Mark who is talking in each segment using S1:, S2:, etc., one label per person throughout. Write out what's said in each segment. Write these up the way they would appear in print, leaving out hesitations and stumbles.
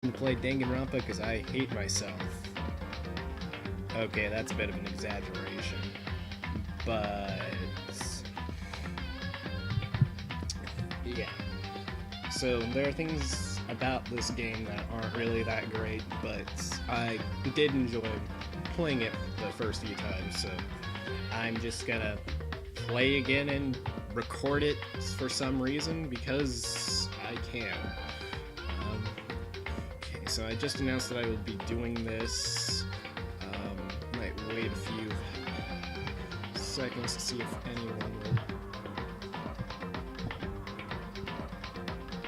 S1: to play Danganronpa because I hate myself. Okay, that's a bit of an exaggeration, but yeah. So there are things about this game that aren't really that great, but I did enjoy playing it the first few times, so I'm just gonna play again and record it for some reason because I can. Okay, so I just announced that I will be doing this. Might wait a few seconds to see if anyone will.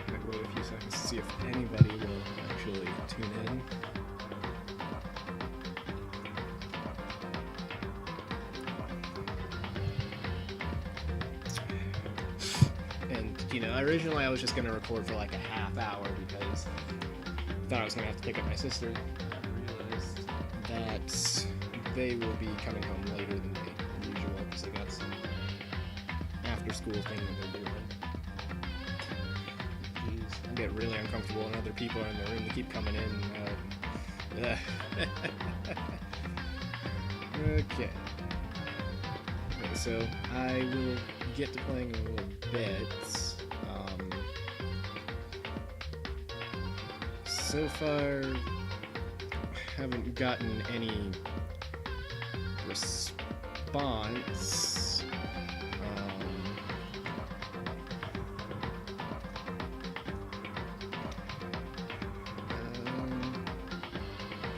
S1: Might wait a few seconds to see if anybody will actually tune in. You know, originally I was just going to record for like a half hour because I thought I was going to have to pick up my sister. I realized that they will be coming home later than usual because they got some after school thing that they're doing. Jeez, I get really uncomfortable when other people are in the room. They keep coming in. Okay. Okay, so I will get to playing in a little bit. So far, haven't gotten any response.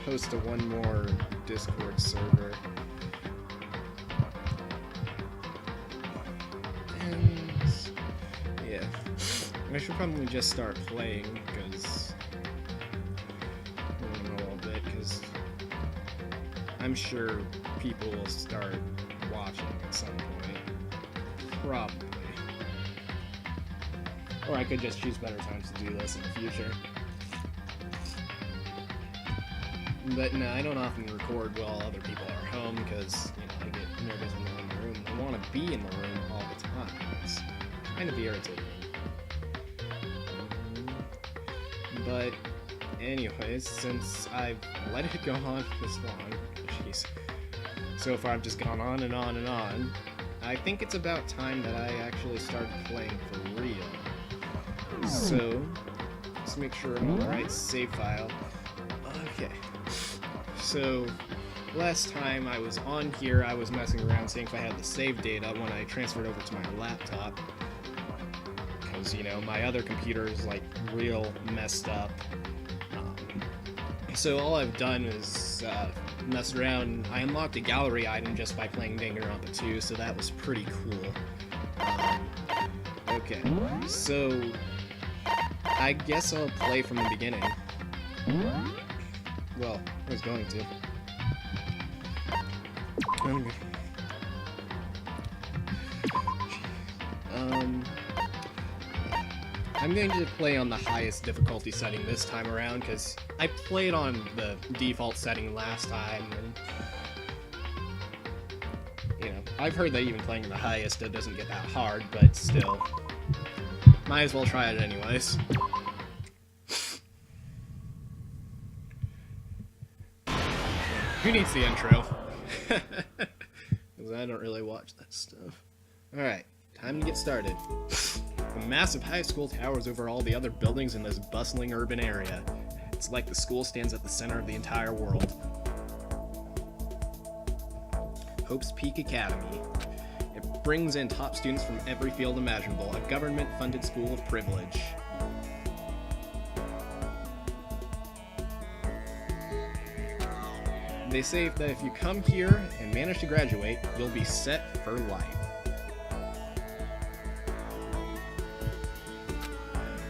S1: Host to one more Discord server. And yeah, I should probably just start playing because I'm sure people will start watching at some point. Probably. Or I could just choose better times to do this in the future. But no, I don't often record while other people are home because, you know, I get nervous when they're in the room. I want to be in the room all the time. It's kind of irritating. But anyways, since I've let it go on this long, jeez, so far I've just gone on and on and on, I think it's about time that I actually start playing for real. So, let's make sure I'm on the right save file. Okay, so last time I was on here, I was messing around seeing if I had the save data when I transferred over to my laptop. Because, you know, my other computer is like real messed up. So all I've done is mess around. I unlocked a gallery item just by playing Danganronpa 2, so that was pretty cool. Okay, so I guess I'll play from the beginning. Well, I was going to. I'm going to play on the highest difficulty setting this time around, because I played on the default setting last time, and, you know, I've heard that even playing the highest, it doesn't get that hard, but still, might as well try it anyways. Who needs the intro? Because I don't really watch that stuff. Alright, time to get started. A massive high school towers over all the other buildings in this bustling urban area. It's like the school stands at the center of the entire world. Hope's Peak Academy. It brings in top students from every field imaginable, a government-funded school of privilege. They say that if you come here and manage to graduate, you'll be set for life.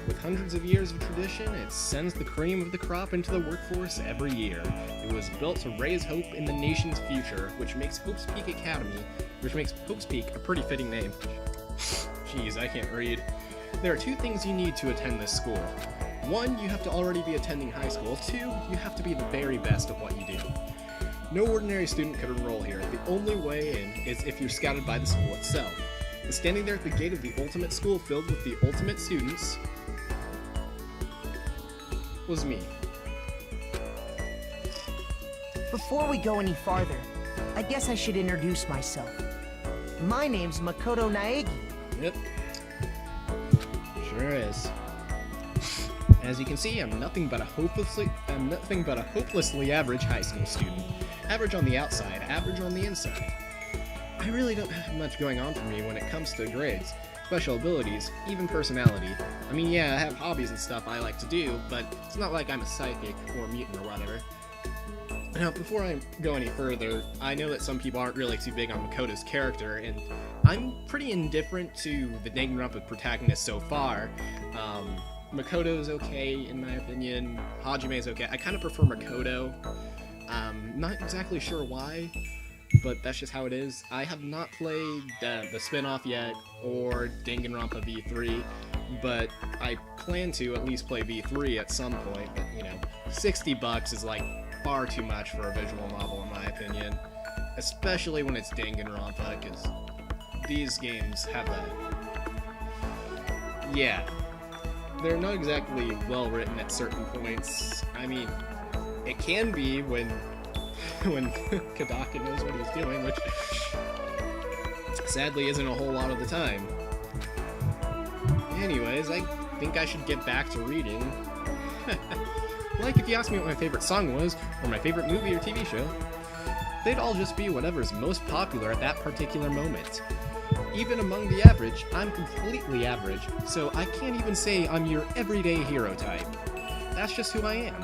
S1: With hundreds of years of tradition, it sends the cream of the crop into the workforce every year. It was built to raise hope in the nation's future, which makes Hope's Peak a pretty fitting name. Jeez, I can't read. There are two things you need to attend this school. One, you have to already be attending high school. Two, you have to be the very best at what you do. No ordinary student could enroll here. The only way in is if you're scouted by the school itself. And standing there at the gate of the ultimate school filled with the ultimate students was me.
S2: Before we go any farther, I guess I should introduce myself. My name's Makoto Naegi.
S1: Yep. Sure is. As you can see, I'm nothing but a hopelessly average high school student. Average on the outside, average on the inside. I really don't have much going on for me when it comes to grades, special abilities, even personality. I mean, yeah, I have hobbies and stuff I like to do, but it's not like I'm a psychic or mutant or whatever. Now, before I go any further, I know that some people aren't really too big on Makoto's character, and I'm pretty indifferent to the Danganronpa protagonist so far. Makoto's okay, in my opinion. Hajime's okay. I kind of prefer Makoto. Not exactly sure why, but that's just how it is. I have not played the spin-off yet, or Danganronpa V3, but I plan to at least play V3 at some point, but, you know, $60 is, like, far too much for a visual novel, in my opinion. Especially when it's Danganronpa, because these games have a... yeah. They're not exactly well written at certain points. I mean, it can be when Kadaka knows what he's doing, which sadly isn't a whole lot of the time. Anyways, I think I should get back to reading. Like, if you asked me what my favorite song was, or my favorite movie or TV show, they'd all just be whatever's most popular at that particular moment. Even among the average, I'm completely average, so I can't even say I'm your everyday hero type. That's just who I am.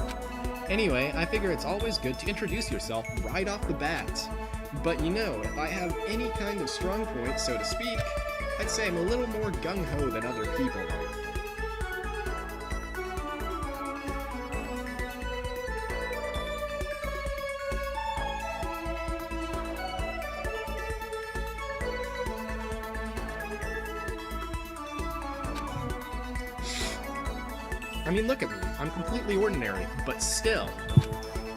S1: Anyway, I figure it's always good to introduce yourself right off the bat. But you know, if I have any kind of strong point, so to speak, I'd say I'm a little more gung-ho than other people. I mean, look at me. I'm completely ordinary, but still.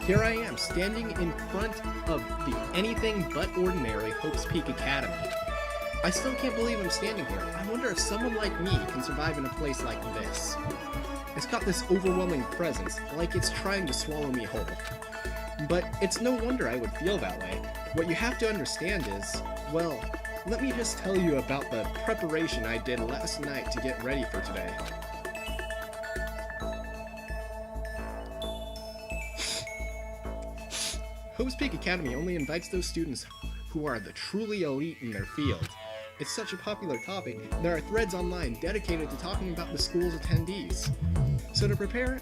S1: Here I am, standing in front of the anything but ordinary Hope's Peak Academy. I still can't believe I'm standing here. I wonder if someone like me can survive in a place like this. It's got this overwhelming presence, like it's trying to swallow me whole. But it's no wonder I would feel that way. What you have to understand is, well, let me just tell you about the preparation I did last night to get ready for today. Hope's Peak Academy only invites those students who are the truly elite in their field. It's such a popular topic, there are threads online dedicated to talking about the school's attendees. So to prepare,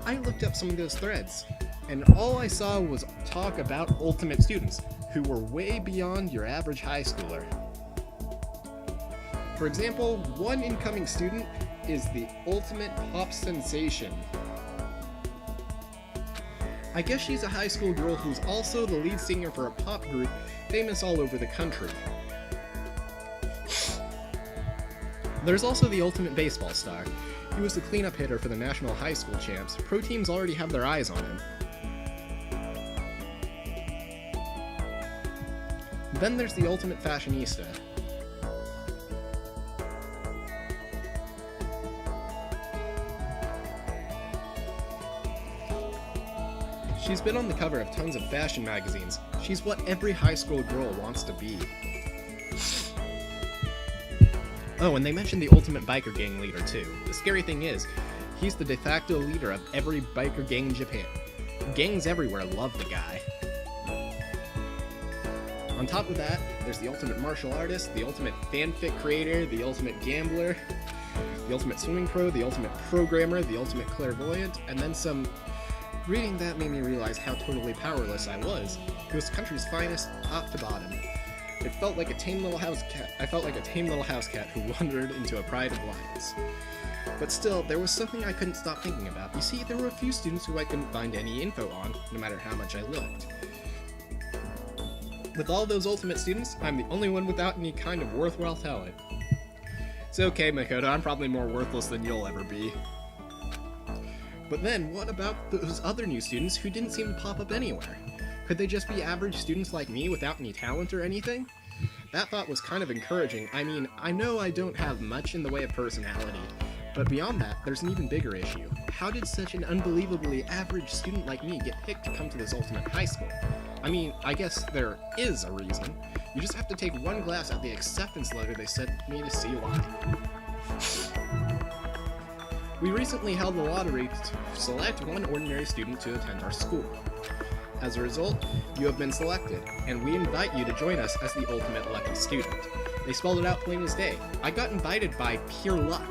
S1: I looked up some of those threads, and all I saw was talk about ultimate students, who were way beyond your average high schooler. For example, one incoming student is the ultimate pop sensation. I guess she's a high school girl who's also the lead singer for a pop group famous all over the country. There's also the ultimate baseball star. He was the cleanup hitter for the national high school champs. Pro teams already have their eyes on him. Then there's the ultimate fashionista. She's been on the cover of tons of fashion magazines. She's what every high school girl wants to be. Oh, and they mentioned the ultimate biker gang leader too. The scary thing is, he's the de facto leader of every biker gang in Japan. Gangs everywhere love the guy. On top of that, there's the ultimate martial artist, the ultimate fanfic creator, the ultimate gambler, the ultimate swimming pro, the ultimate programmer, the ultimate clairvoyant, and then some. Reading that made me realize how totally powerless I was. It was the country's finest, top to bottom. It felt like a tame little house cat. I felt like a tame little house cat who wandered into a pride of lions. But still, there was something I couldn't stop thinking about. You see, there were a few students who I couldn't find any info on, no matter how much I looked. With all those ultimate students, I'm the only one without any kind of worthwhile talent. It's okay, Makoto, I'm probably more worthless than you'll ever be. But then, what about those other new students who didn't seem to pop up anywhere? Could they just be average students like me without any talent or anything? That thought was kind of encouraging. I mean, I know I don't have much in the way of personality, But beyond that, there's an even bigger issue. How did such an unbelievably average student like me get picked to come to this ultimate high school? I mean, I guess there is a reason. You just have to take one glance at the acceptance letter they sent me to see why. We recently held the lottery to select one ordinary student to attend our school. As a result, you have been selected, and we invite you to join us as the ultimate lucky student. They spelled it out plain as day. I got invited by pure luck.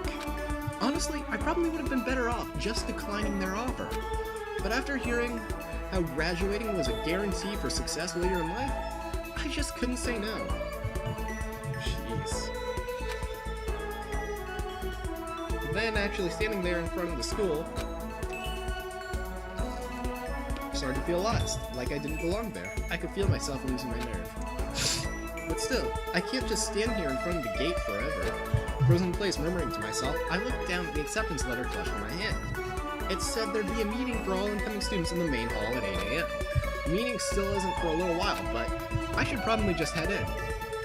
S1: Honestly, I probably would have been better off just declining their offer. But after hearing how graduating was a guarantee for success later in life, I just couldn't say no. Jeez. Then, actually standing there in front of the school, I started to feel lost, like I didn't belong there. I could feel myself losing my nerve. But still, I can't just stand here in front of the gate forever. Frozen in place, murmuring to myself, I looked down at the acceptance letter clutched in my hand. It said there'd be a meeting for all incoming students in the main hall at 8 a.m. The meeting still isn't for a little while, but I should probably just head in.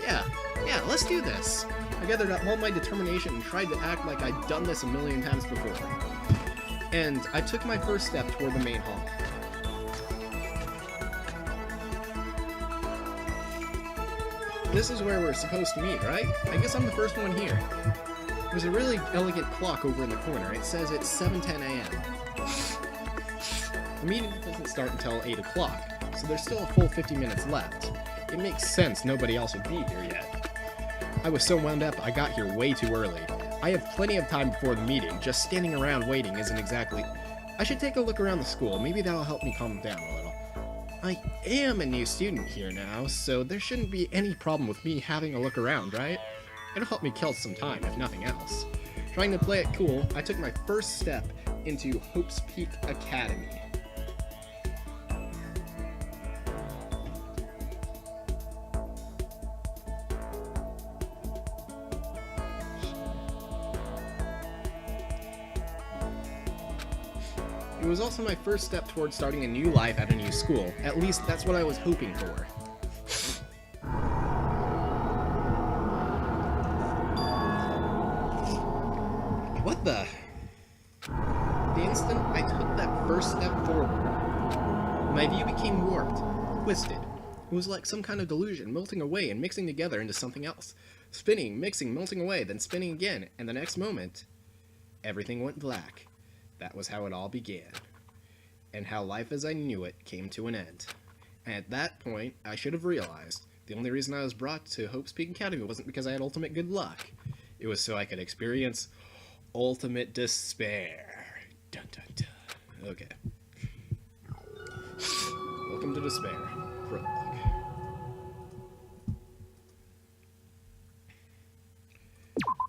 S1: Yeah, let's do this. I gathered up all my determination and tried to act like I'd done this a million times before. And I took my first step toward the main hall. This is where we're supposed to meet, right? I guess I'm the first one here. There's a really elegant clock over in the corner. It says it's 7:10 a.m. The meeting doesn't start until 8 o'clock, so there's still a full 50 minutes left. It makes sense nobody else would be here yet. I was so wound up I got here way too early. I have plenty of time before the meeting, just standing around waiting isn't exactly... I should take a look around the school, maybe that'll help me calm down a little. I am a new student here now, so there shouldn't be any problem with me having a look around, right? It'll help me kill some time, if nothing else. Trying to play it cool, I took my first step into Hope's Peak Academy. It was also my first step towards starting a new life at a new school. At least that's what I was hoping for. What the? The instant I took that first step forward, my view became warped, twisted. It was like some kind of delusion, melting away and mixing together into something else. Spinning, mixing, melting away, then spinning again, and the next moment, everything went black. That was how it all began, and how life as I knew it came to an end. And at that point, I should have realized the only reason I was brought to Hope's Peak Academy wasn't because I had ultimate good luck. It was so I could experience ultimate despair. Dun dun dun. Okay. Welcome to Despair. Prologue.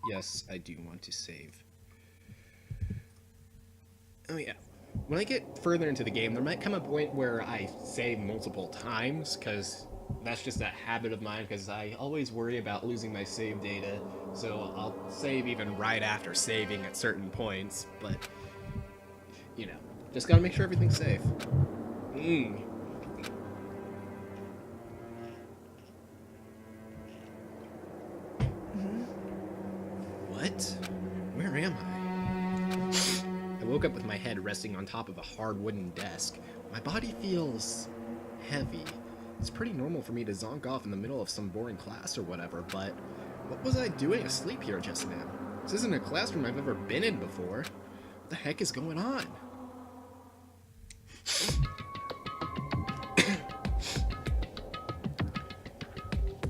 S1: Yes, I do want to save. Oh yeah, when I get further into the game, there might come a point where I save multiple times, because that's just a habit of mine, because I always worry about losing my save data, so I'll save even right after saving at certain points, but, you know, just gotta make sure everything's safe. What? Where am I? I woke up with my head resting on top of a hard wooden desk. My body feels heavy. It's pretty normal for me to zonk off in the middle of some boring class or whatever, but what was I doing asleep here just now? This isn't a classroom I've ever been in before. What the heck is going on?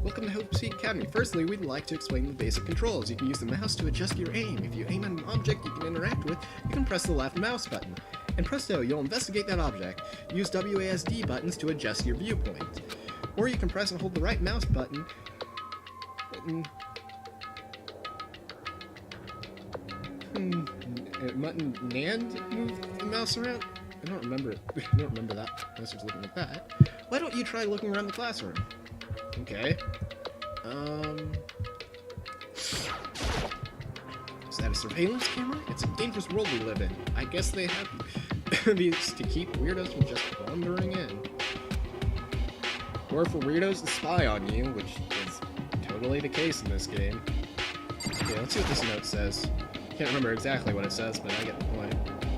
S1: Welcome to Hope's Peak Academy. Firstly, we'd like to explain the basic controls. You can use the mouse to adjust your aim. If you aim at an object you can interact with, you can press the left mouse button. And presto, you'll investigate that object. Use WASD buttons to adjust your viewpoint. Or you can press and hold the right mouse button. Button and move the mouse around? I don't remember it. I don't remember that. Unless I was looking at that. Why don't you try looking around the classroom? Okay. Is that a surveillance camera? It's a dangerous world we live in. I guess they have these to keep weirdos from just wandering in. Or for weirdos to spy on you, which is totally the case in this game. Okay, let's see what this note says. can't remember exactly what it says, but I get the point.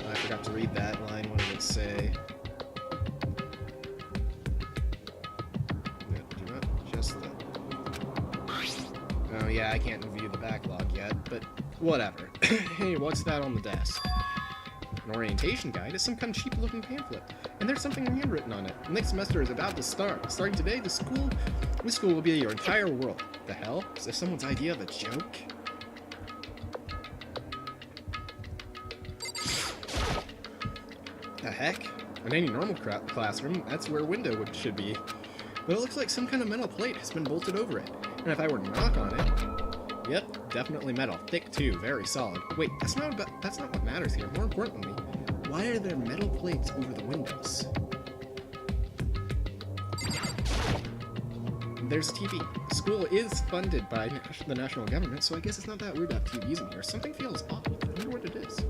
S1: I forgot to read that line. What did it say? Do not just look. Oh yeah, I can't review the backlog yet, but whatever. Hey, what's that on the desk? An orientation guide is some kind of cheap-looking pamphlet, and there's something handwritten on it. Next semester is about to start. Starting today, this school will be your entire world. The hell? Is this someone's idea of a joke? The heck? In any normal classroom, that's where a window should be. But it looks like some kind of metal plate has been bolted over it. And if I were to knock on it... Yep, definitely metal. Thick too, very solid. Wait, that's not what matters here. More importantly, why are there metal plates over the windows? There's a TV. The school is funded by the national government, so I guess it's not that weird to have TVs in here. Something feels off. I wonder what it is.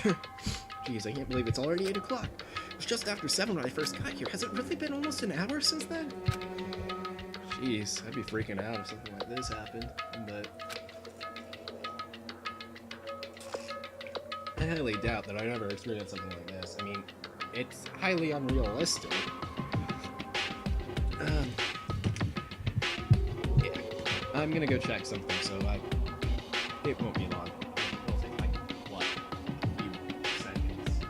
S1: Yeah. Jeez, I can't believe it's already 8 o'clock. It was just after 7 when I first got here. Has it really been almost an hour since then? Jeez, I'd be freaking out if something like this happened, but... I highly doubt that I've ever experienced something like this. I mean, it's highly unrealistic. Yeah. I'm gonna go check something, so it won't be long. It'll take like, what, a few seconds.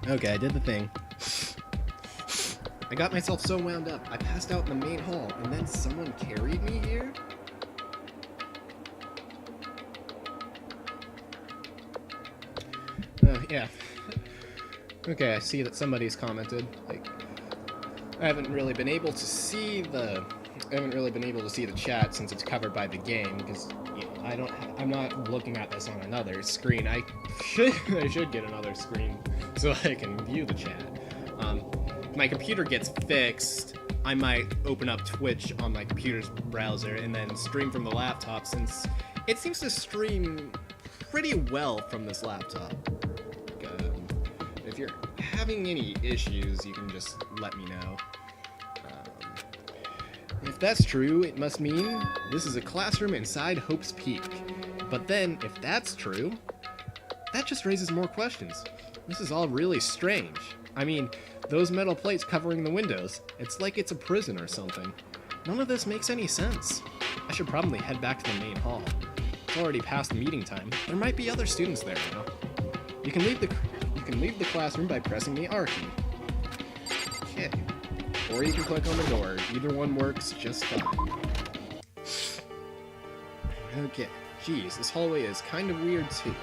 S1: Okay, I did the thing. I got myself so wound up, I passed out in the main hall, and then someone carried me here? Yeah. Okay, I see that somebody's commented. Like, I haven't really been able to see the chat since it's covered by the game, because I'm not looking at this on another screen. I should get another screen so I can view the chat. If my computer gets fixed, I might open up Twitch on my computer's browser and then stream from the laptop, since it seems to stream pretty well from this laptop. If you're having any issues, you can just let me know. If that's true, it must mean this is a classroom inside Hope's Peak. But then, if that's true, that just raises more questions. This is all really strange. I mean, those metal plates covering the windows, it's like it's a prison or something. None of this makes any sense. I should probably head back to the main hall. It's already past meeting time. There might be other students there now. You can leave the classroom by pressing the R key. Okay. Or you can click on the door. Either one works just fine. Okay. Jeez, this hallway is kind of weird too.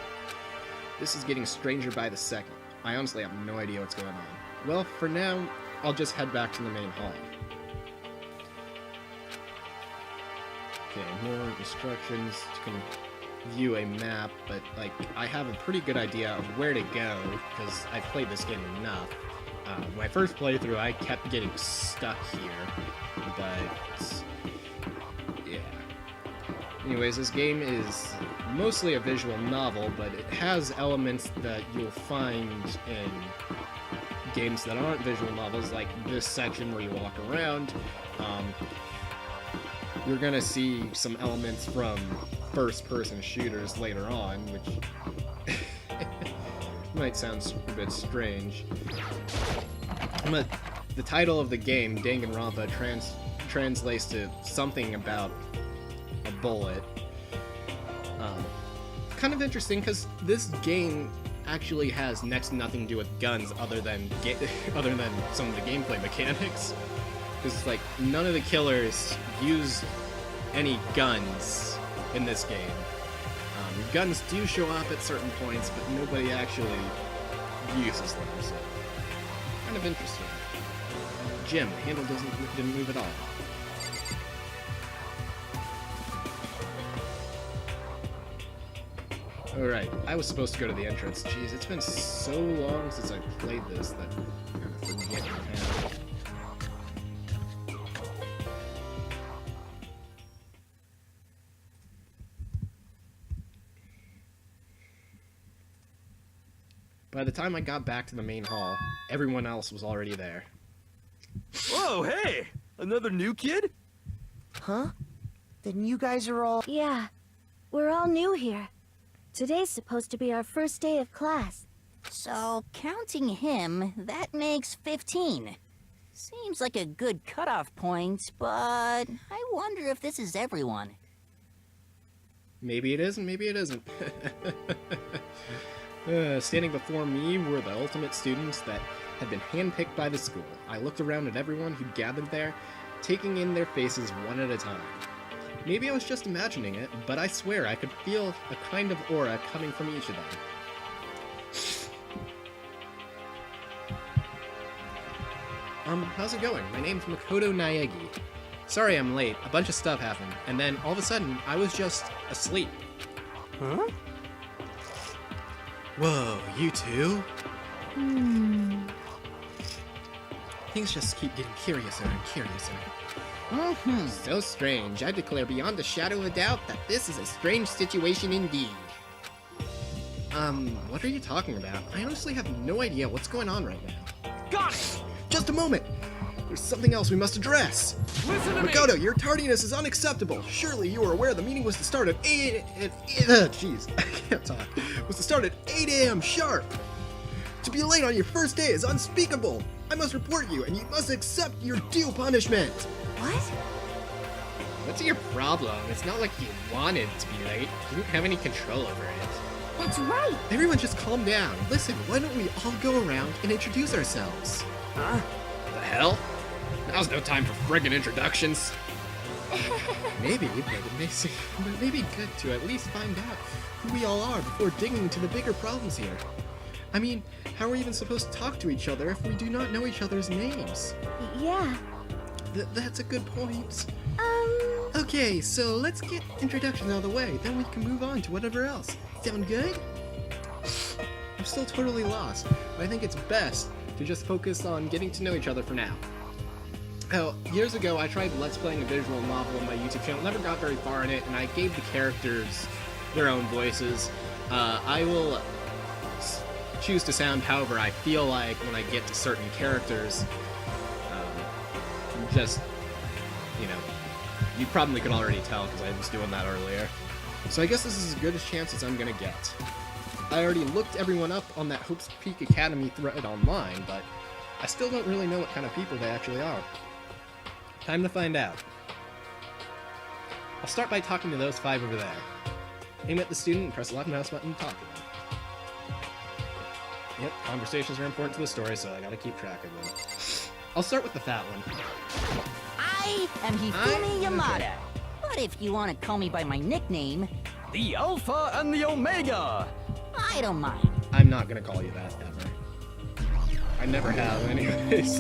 S1: This is getting stranger by the second. I honestly have no idea what's going on. Well, for now, I'll just head back to the main hall. Okay, more instructions. You can view a map, but like I have a pretty good idea of where to go because I've played this game enough. My first playthrough, I kept getting stuck here, but yeah. Anyways, this game is mostly a visual novel, but it has elements that you'll find in games that aren't visual novels, like this section where you walk around. You're gonna see some elements from first-person shooters later on, which might sound a bit strange. But the title of the game, Danganronpa, translates to something about a bullet. Kind of interesting, because this game actually has next to nothing to do with guns other than some of the gameplay mechanics. Because like none of the killers use any guns in this game. Guns do show up at certain points, but nobody actually uses them. So kind of interesting. Jim, the handle didn't move at all. Alright, I was supposed to go to the entrance. Jeez, it's been so long since I played this that I'm kind of forgetting now. By the time I got back to the main hall, everyone else was already there.
S3: Whoa, hey! Another new kid?
S2: Huh? Then you guys are all...
S4: Yeah, we're all new here. Today's supposed to be our first day of class.
S5: So, counting him, that makes 15. Seems like a good cutoff point, but I wonder if this is everyone.
S1: Maybe it is, and maybe it isn't. Standing before me were the ultimate students that had been handpicked by the school. I looked around at everyone who gathered there, taking in their faces one at a time. Maybe I was just imagining it, but I swear I could feel a kind of aura coming from each of them. How's it going? My name's Makoto Naegi. Sorry I'm late, a bunch of stuff happened, and then all of a sudden, I was just asleep.
S3: Huh?
S1: Whoa, you two? Things just keep getting curiouser and curiouser. So strange, I declare beyond a shadow of a doubt that this is a strange situation indeed. What are you talking about? I honestly have no idea what's going on right now.
S3: Got it!
S1: Just a moment! There's something else we must address!
S3: Listen to me!
S1: Makoto, your tardiness is unacceptable! Surely you are aware the meeting was to start at 8... Jeez, I can't talk. Was to start at 8 a.m. sharp! To be late on your first day is unspeakable! I must report you, and you must accept your due punishment!
S4: What?
S1: What's your problem? It's not like you wanted to be late. You didn't have any control over it.
S4: That's right.
S1: Everyone just calm down. Listen, why don't we all go around and introduce ourselves?
S3: Huh?
S1: The hell? Now's no time for friggin' introductions. Maybe, but it may be good to at least find out who we all are before digging into the bigger problems here. I mean, how are we even supposed to talk to each other if we do not know each other's names?
S4: Yeah.
S1: That's a good point. Okay, so let's get introductions out of the way, then we can move on to whatever else. Sound good? I'm still totally lost, but I think it's best to just focus on getting to know each other for now. Oh, years ago I tried Let's Playing a visual novel on my YouTube channel, never got very far in it, and I gave the characters their own voices. I will choose to sound however I feel like when I get to certain characters. Just, you know, you probably could already tell because I was doing that earlier. So I guess this is as good a chance as I'm gonna get. I already looked everyone up on that Hope's Peak Academy thread online, but I still don't really know what kind of people they actually are. Time to find out. I'll start by talking to those 5 over there. Aim at the student and press the left mouse button to talk to them. Yep, conversations are important to the story, so I gotta keep track of them. I'll start with the fat one.
S5: I am Hifumi Yamada. But if you want to call me by my nickname,
S3: The Alpha and the Omega!
S5: I don't mind.
S1: I'm not gonna call you that, ever. I never have, anyways.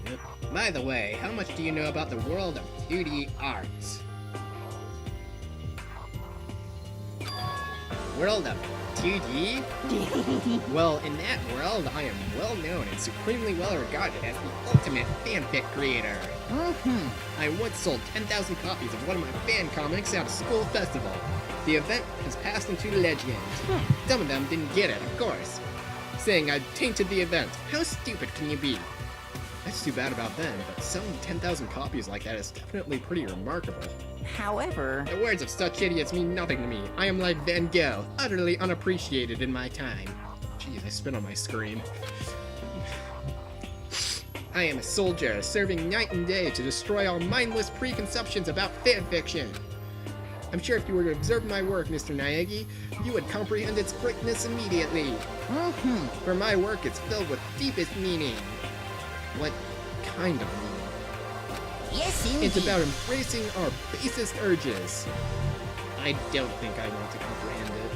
S1: Yep. By the way, how much do you know about the world of 2D arts? World of 2D? Well, in that world, I am well known and supremely well regarded as the ultimate fanfic creator. I once sold 10,000 copies of one of my fan comics at a school festival. The event has passed into legend. Some of them didn't get it, of course, saying I tainted the event. How stupid can you be? That's too bad about them, but selling 10,000 copies like that is definitely pretty remarkable.
S5: However,
S1: The words of such idiots mean nothing to me. I am like Van Gogh, utterly unappreciated in my time. Jeez, I spit on my screen. I am a soldier, serving night and day to destroy all mindless preconceptions about fanfiction. I'm sure if you were to observe my work, Mr. Naegi, you would comprehend its greatness immediately. For my work, it's filled with deepest meaning. What kind of meaning?
S5: yes indeed.
S1: It's about embracing our basest urges. I don't think I want to comprehend it.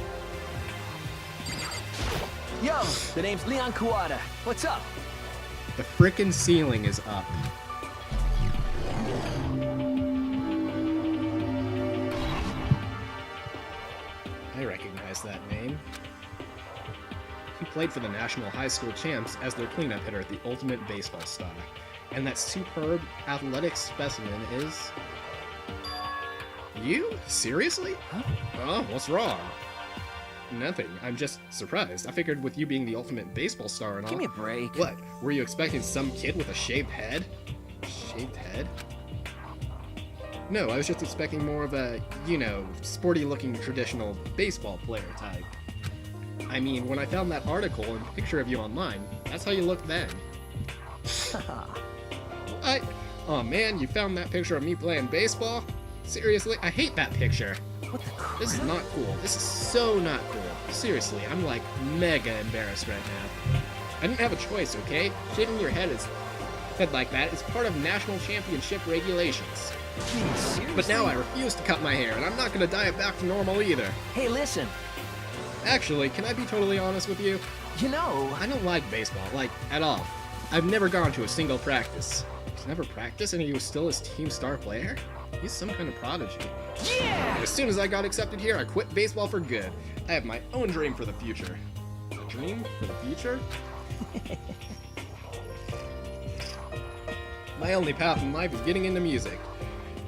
S3: Yo, the name's Leon Kawada. What's up?
S1: The frickin' ceiling is up. I recognize that name. He played for the National High School Champs as their cleanup hitter at the Ultimate Baseball Star. And that superb athletic specimen is... you? Seriously?
S3: Huh?
S1: Oh, what's wrong? Nothing. I'm just surprised. I figured with you being the ultimate baseball star and all...
S3: Give me a break.
S1: What? Were you expecting some kid with a shaved head? Shaved head? No, I was just expecting more of a, you know, sporty-looking traditional baseball player type. I mean, when I found that article and picture of you online, that's how you looked then. Oh man, you found that picture of me playing baseball? Seriously? I hate that picture.
S3: What the crap?
S1: This is not cool. This is so not cool. Seriously, I'm like mega embarrassed right now. I didn't have a choice, okay? Shaving your head like that is part of national championship regulations.
S3: Seriously?
S1: But now I refuse to cut my hair, and I'm not gonna dye it back to normal either.
S2: Hey, listen.
S1: Actually, can I be totally honest with you?
S2: You know,
S1: I don't like baseball, like, at all. I've never gone to a single practice. He's never practiced and he was still his team star player? He's some kind of prodigy.
S2: yeah!
S1: As soon as I got accepted here, I quit baseball for good. I have my own dream for the future. A dream for the future? My only path in life is getting into music.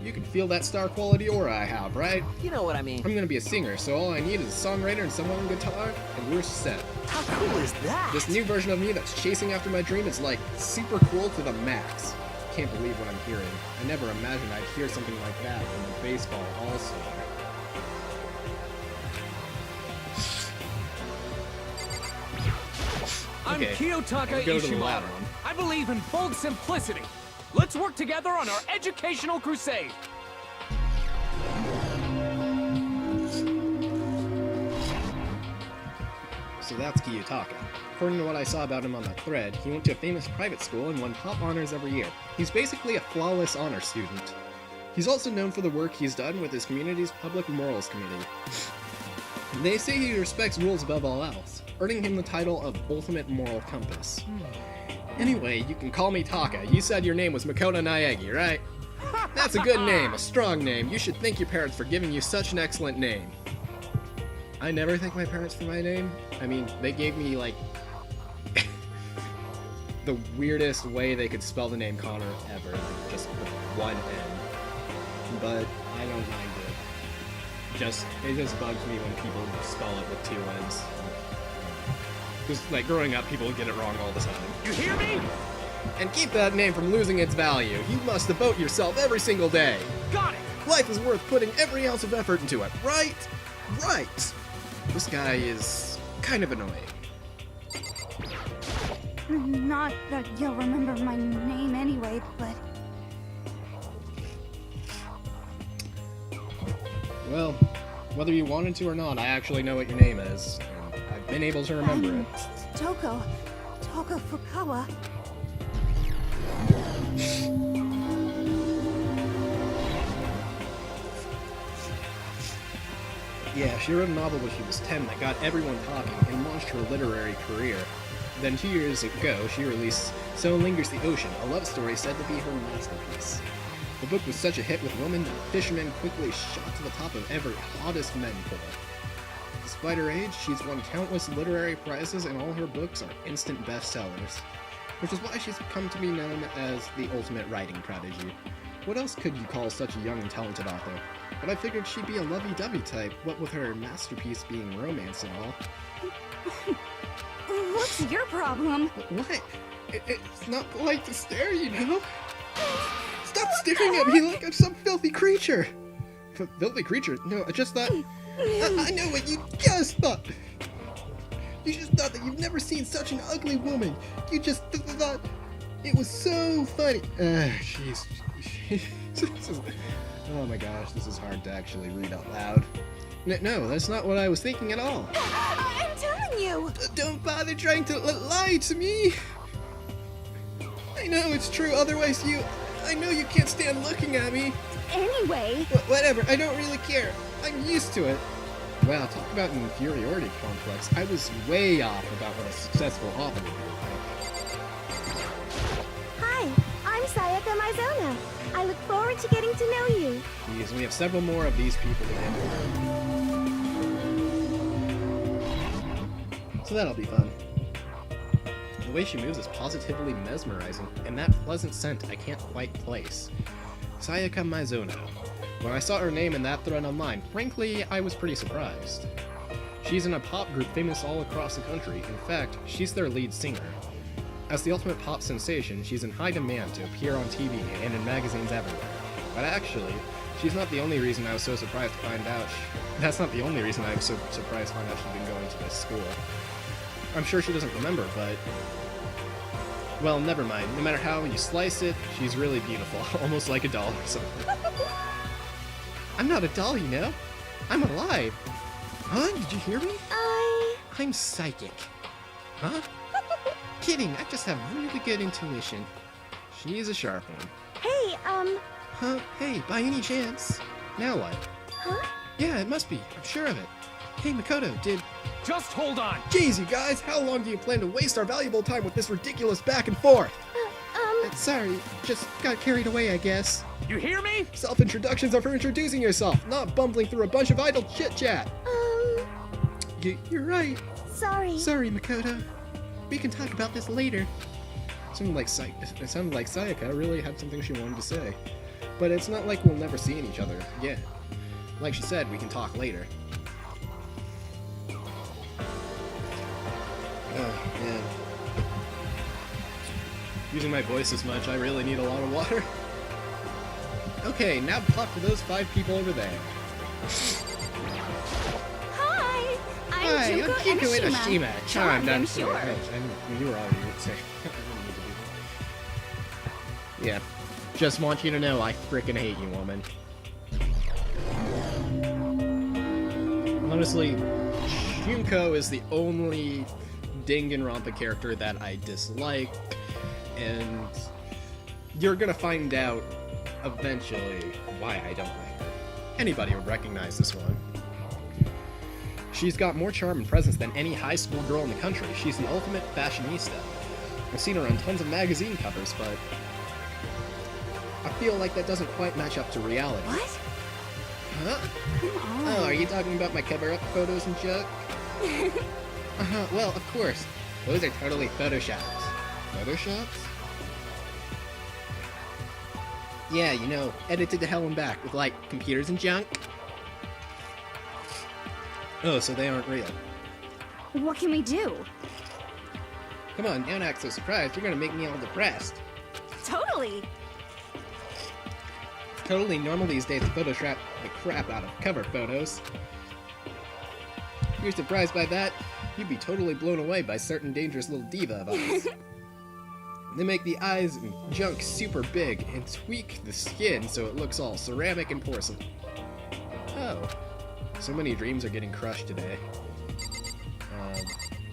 S1: You can feel that star quality aura I have, right?
S2: You know what I mean.
S1: I'm gonna be a singer, so all I need is a songwriter and someone on guitar, and we're set.
S2: How cool is that?
S1: This new version of me that's chasing after my dream is like super cool to the max. Can't believe what I'm hearing. I never imagined I'd hear something like that from a baseball all-star.
S6: I'm
S1: Okay,
S6: Kiyotaka
S1: I'll go to the
S6: Ishimura.
S1: loud one.
S6: I believe in bold simplicity. Let's work together on our educational crusade.
S1: So that's Kiyotaka. According to what I saw about him on that thread, he went to a famous private school and won top honors every year. He's basically a flawless honor student. He's also known for the work he's done with his community's public morals committee. They say he respects rules above all else, earning him the title of Ultimate Moral Compass. Anyway, you can call me Taka. You said your name was Makoto Naegi, right? That's a good name, a strong name. You should thank your parents for giving you such an excellent name. I never thank my parents for my name. I mean, they gave me, like, the weirdest way they could spell the name Connor ever. Just with one N. But I don't mind it. It just bugs me when people spell it with two N's. Because, like, growing up, people get it wrong all the time.
S6: You hear me?
S1: And keep that name from losing its value. You must devote yourself every single day.
S6: Got it.
S1: Life is worth putting every ounce of effort into it, right? Right! This guy is kind of annoying.
S4: Not that you'll remember my name anyway, but...
S1: Well, whether you wanted to or not, I actually know what your name is. And I've been able to remember it.
S4: Toko Fukawa.
S1: Yeah, she wrote a novel when she was 10 that got everyone talking and launched her literary career. Then 2 years ago, she released So Lingers the Ocean, a love story said to be her masterpiece. The book was such a hit with women that fishermen quickly shot to the top of every hottest men poll. Despite her age, she's won countless literary prizes and all her books are instant bestsellers, which is why she's come to be known as the ultimate writing prodigy. What else could you call such a young and talented author? But I figured she'd be a lovey-dovey type, what with her masterpiece being romance and all.
S4: What's your problem?
S1: What? It's not polite to stare, you know? Stop staring at me like I'm some filthy creature! Filthy creature? No, I just thought... I know what you just thought! You just thought that you've never seen such an ugly woman! You just thought... It was so funny! Jeez. Oh my gosh, this is hard to actually read out loud. No, that's not what I was thinking at all.
S4: I'm telling you!
S1: Don't bother trying to lie to me! I know it's true, otherwise I know you can't stand looking at me!
S4: Anyway...
S1: Whatever, I don't really care. I'm used to it. Wow, talk about an inferiority complex. I was way off about what a successful author would be like.
S4: Hi, I'm Sayaka Mizono. I look forward to getting to know you.
S1: Jeez, we have several more of these people to get to. So that'll be fun. The way she moves is positively mesmerizing, and that pleasant scent I can't quite place. Sayaka Mizono. When I saw her name in that thread online, frankly, I was pretty surprised. She's in a pop group famous all across the country. In fact, she's their lead singer. As the ultimate pop sensation, she's in high demand to appear on TV and in magazines everywhere. But actually, she's not the only reason I was so surprised to find out. That's not the only reason I was so surprised to find out she's been going to this school. I'm sure she doesn't remember, but... well, never mind. No matter how you slice it, she's really beautiful. Almost like a doll or something. I'm not a doll, you know? I'm alive! Huh? Did you hear me? I'm psychic. Huh? Kidding, I just have really good intuition. She's a sharp one.
S4: Hey,
S1: Huh? Hey, by any chance? Now what?
S4: huh?
S1: Yeah, it must be. I'm sure of it. Hey, Makoto,
S6: Just hold on.
S1: Jeez, you guys, how long do you plan to waste our valuable time with this ridiculous back and forth? Sorry, just got carried away, I guess.
S6: You hear me?
S1: Self-introductions are for introducing yourself, not bumbling through a bunch of idle chit-chat. You're right.
S4: Sorry.
S1: Sorry, Makoto. We can talk about this later. It sounded like Sayaka really had something she wanted to say. But it's not like we'll never see each other again. Like she said, we can talk later. Oh, man. Using my voice this much, I really need a lot of water. Okay, now talk to those 5 people over there.
S4: Hi,
S1: Hi, I'm Kiko Enoshima. Charmed, I'm
S4: sure.
S1: sorry. I knew you were all you would say. Yeah, just want you to know I frickin' hate you, woman. Honestly, Junko is the only Danganronpa character that I dislike, and you're gonna find out eventually why I don't like her. Anybody would recognize this one. She's got more charm and presence than any high school girl in the country. She's the ultimate fashionista. I've seen her on tons of magazine covers, but I feel like that doesn't quite match up to reality.
S4: What?
S1: Huh?
S4: Come on.
S1: Oh, are you talking about my cover-up photos and junk? Well, of course. Those are totally photoshops. Photoshops? Yeah, you know, edited to hell and back with, like, computers and junk. Oh, so they aren't real.
S4: What can we do?
S1: Come on, don't act so surprised. You're gonna make me all depressed.
S4: Totally.
S1: It's totally normal these days to Photoshop the crap out of cover photos. If you're surprised by that, you'd be totally blown away by certain dangerous little diva of ours. They make the eyes and junk super big and tweak the skin so it looks all ceramic and porcelain. Oh. So many dreams are getting crushed today.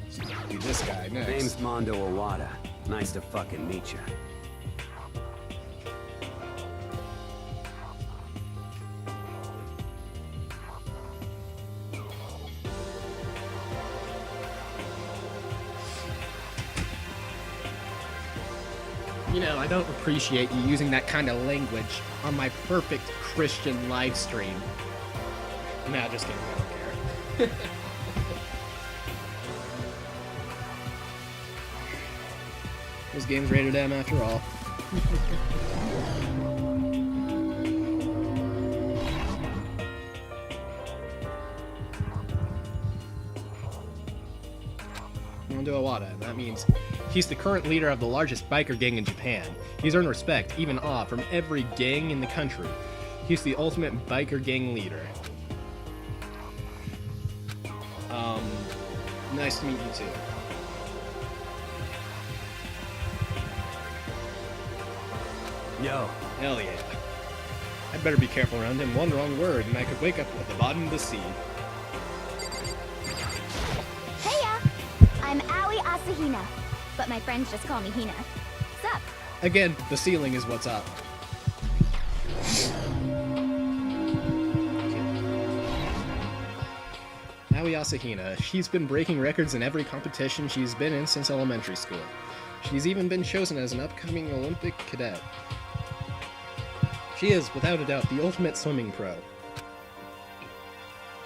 S1: So do this guy next.
S7: Name's Mondo Owada. Nice to fucking meet ya.
S1: You know, I don't appreciate you using that kind of language on my perfect Christian live stream. Nah, just kidding, I don't care. This game's rated M after all. Mondo Owada, and that means he's the current leader of the largest biker gang in Japan. He's earned respect, even awe, from every gang in the country. He's the ultimate biker gang leader. Nice to meet you too.
S7: Yo.
S1: Hell yeah. I'd better be careful around him. One wrong word, and I could wake up at the bottom of the sea.
S4: Heya! I'm Aoi Asahina, but my friends just call me Hina. Sup?
S1: Again, the ceiling is what's up. Aoi Asahina. She's been breaking records in every competition she's been in since elementary school. She's even been chosen as an upcoming Olympic cadet. She is, without a doubt, the ultimate swimming pro.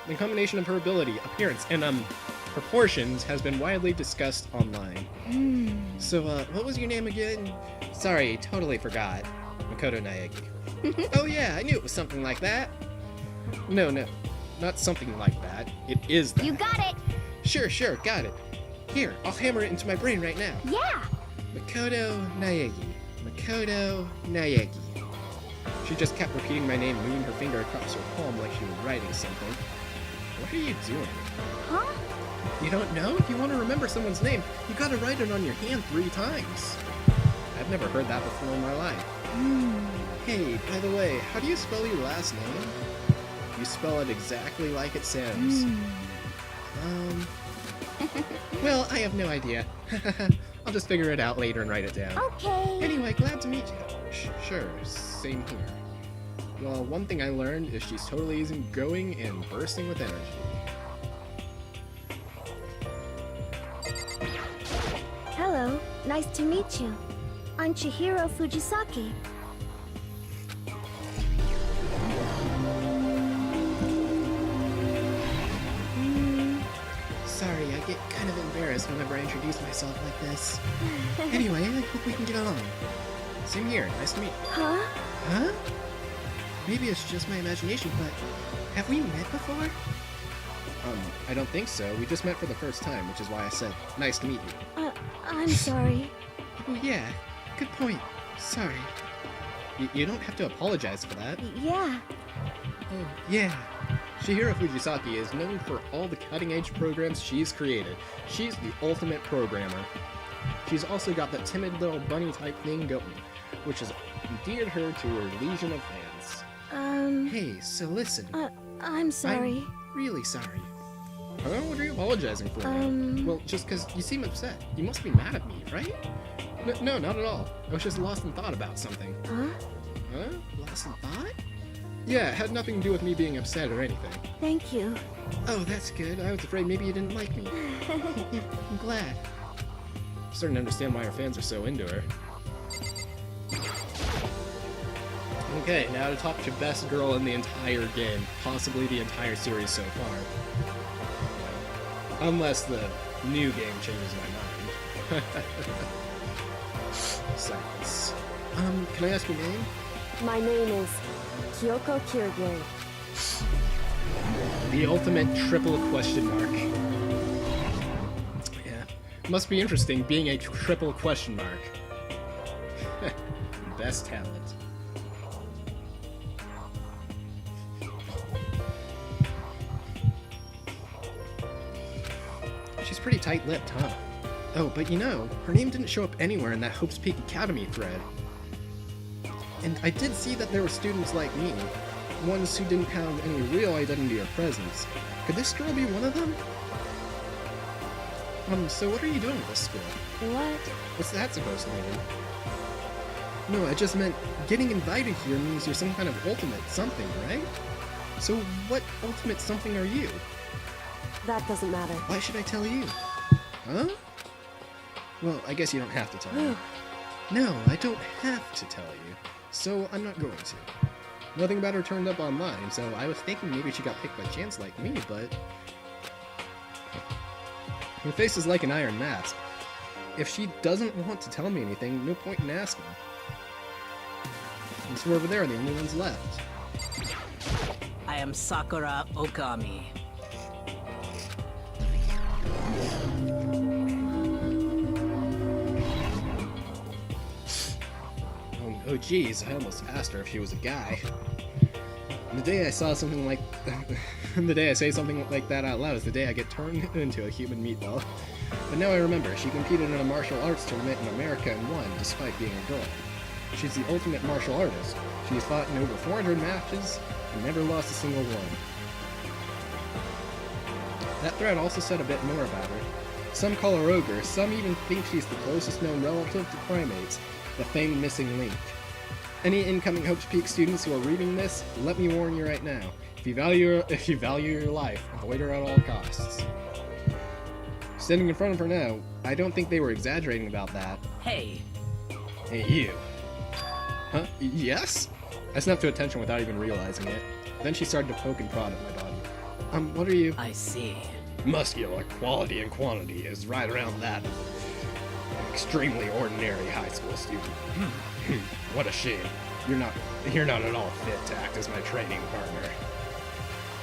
S1: The combination of her ability, appearance, and, proportions has been widely discussed online. So, what was your name again? Sorry, totally forgot. Makoto Naegi. Oh yeah, I knew it was something like that. No. not something like that. It is that.
S4: You got it!
S1: Sure, got it. Here, I'll hammer it into my brain right now.
S4: Yeah!
S1: Makoto Naegi. Makoto Naegi. She just kept repeating my name, moving her finger across her palm like she was writing something. What are you doing?
S4: Huh?
S1: You don't know? If you want to remember someone's name, you gotta write it on your hand 3 times. I've never heard that before in my life. Hey, by the way, how do you spell your last name? You spell it exactly like it sounds. Well, I have no idea. I'll just figure it out later and write it down.
S4: Okay.
S1: Anyway, glad to meet you. Sure, same here. Well, one thing I learned is she's totally easygoing and bursting with energy.
S4: Hello, nice to meet you. I'm Chihiro Fujisaki.
S1: Sorry, I get kind of embarrassed whenever I introduce myself like this. Anyway, I hope we can get on. Same here, nice to meet you.
S4: Huh?
S1: Huh? Maybe it's just my imagination, but have we met before? I don't think so. We just met for the first time, which is why I said, nice to meet you.
S4: I'm sorry.
S1: Oh yeah, good point. Sorry. You don't have to apologize for that.
S4: Yeah.
S1: Oh, yeah. Chihiro Fujisaki is known for all the cutting-edge programs she's created. She's the ultimate programmer. She's also got that timid little bunny-type thing going, which has endeared her to her legion of fans. Hey, so listen.
S4: I'm sorry.
S1: I'm really sorry. Huh? What are you apologizing for? Well, just because you seem upset. You must be mad at me, right? No, not at all. I was just lost in thought about something.
S4: Huh?
S1: Huh? Lost in thought? Yeah, it had nothing to do with me being upset or anything.
S4: Thank you.
S1: Oh, that's good. I was afraid maybe you didn't like me. Yeah, I'm glad. I'm starting to understand why her fans are so into her. Okay, now to talk to best girl in the entire game. Possibly the entire series so far. Unless the new game changes my mind. Silence. Can I ask your name?
S4: My name is Kyoko Kirigiri.
S1: The ultimate triple question mark. Yeah. Must be interesting being a triple question mark. Best talent. She's pretty tight-lipped, huh? Oh, but you know, her name didn't show up anywhere in that Hope's Peak Academy thread. And I did see that there were students like me, ones who didn't have any real identity or presence. Could this girl be one of them? So what are you doing at this school?
S4: What?
S1: What's that supposed to mean? No, I just meant getting invited here means you're some kind of ultimate something, right? So what ultimate something are you?
S4: That doesn't matter.
S1: Why should I tell you? Huh? Well, I guess you don't have to tell me. No, I don't have to tell you. So I'm not going to. Nothing about her turned up online, so I was thinking maybe she got picked by chance like me, but... Her face is like an iron mask. If she doesn't want to tell me anything, no point in asking. And so over there are the only ones left.
S8: I am Sakura Okami.
S1: Oh geez, I almost asked her if she was a guy. The day I saw something like the day I say something like that out loud is the day I get turned into a human meatball. But now I remember, she competed in a martial arts tournament in America and won, despite being a girl. She's the ultimate martial artist. She's fought in over 400 matches and never lost a single one. That thread also said a bit more about her. Some call her Ogre, some even think she's the closest known relative to primates, the famed missing link. Any incoming Hope's Peak students who are reading this, let me warn you right now. If you value your life, avoid her at all costs. Standing in front of her now, I don't think they were exaggerating about that.
S8: Hey.
S1: Hey, you. Huh? Yes? I snapped to attention without even realizing it. Then she started to poke and prod at my body. What are you?
S8: I see.
S1: Muscular quality and quantity is right around that of an extremely ordinary high school student. What a shame. You're not at all fit to act as my training partner.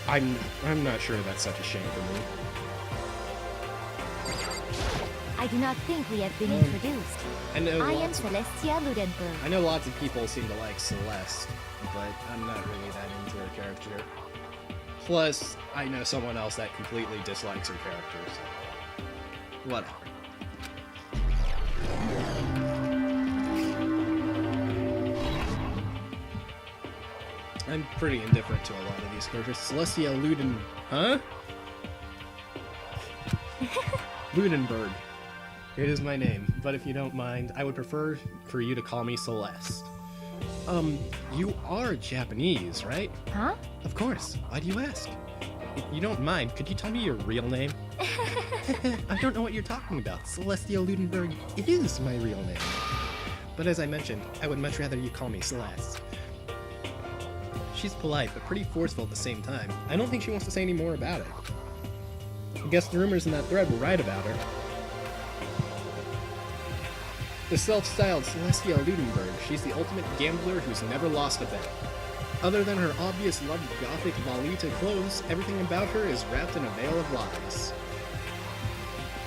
S1: I'm not sure that's such a shame for me.
S4: I do not think we have been introduced.
S1: I know
S4: I am
S1: lots of,
S4: Celestia Ludenberg.
S1: I know lots of people seem to like Celeste, but I'm not really that into her character. Plus, I know someone else that completely dislikes her character, so whatever. I'm pretty indifferent to a lot of these characters. Celestia Luden... Huh? Ludenberg. It is my name, but if you don't mind, I would prefer for you to call me Celeste. You are Japanese, right?
S4: Huh?
S1: Of course. Why do you ask? If you don't mind, could you tell me your real name? I don't know what you're talking about. Celestia Ludenberg is my real name. But as I mentioned, I would much rather you call me Celeste. She's polite, but pretty forceful at the same time. I don't think she wants to say any more about it. I guess the rumors in that thread were right about her. The self-styled Celestia Ludenberg, she's the ultimate gambler who's never lost a bet. Other than her obvious love of gothic Lolita clothes, everything about her is wrapped in a veil of lies.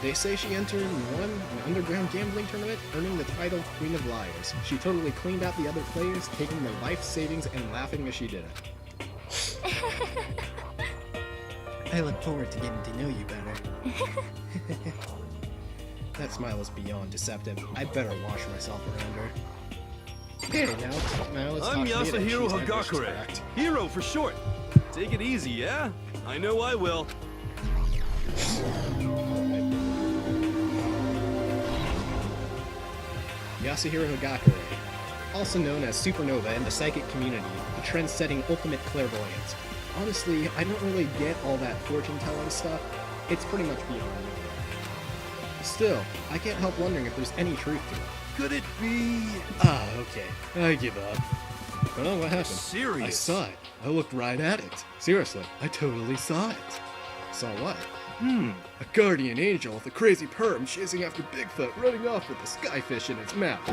S1: They say she entered and won an underground gambling tournament, earning the title Queen of Liars. She totally cleaned out the other players, taking their life savings and laughing as she did it. I look forward to getting to know you better. That smile is beyond deceptive. I better wash myself around her. Okay, now let's
S3: I'm
S1: talk to me.
S3: Yasuhiro Hagakure. Hero for short. Take it easy, yeah? I know I will.
S1: Yasuhiro Hagakure, also known as Supernova in the psychic community, a trend-setting ultimate clairvoyant. Honestly, I don't really get all that fortune-telling stuff. It's pretty much beyond me. Still, I can't help wondering if there's any truth to it.
S3: Could it be...
S1: Okay. I give up. Oh, what happened?
S3: Serious?
S1: I saw it. I looked right at it. Seriously, I totally saw it. Saw what? A guardian angel with a crazy perm chasing after Bigfoot, running off with a skyfish in its mouth.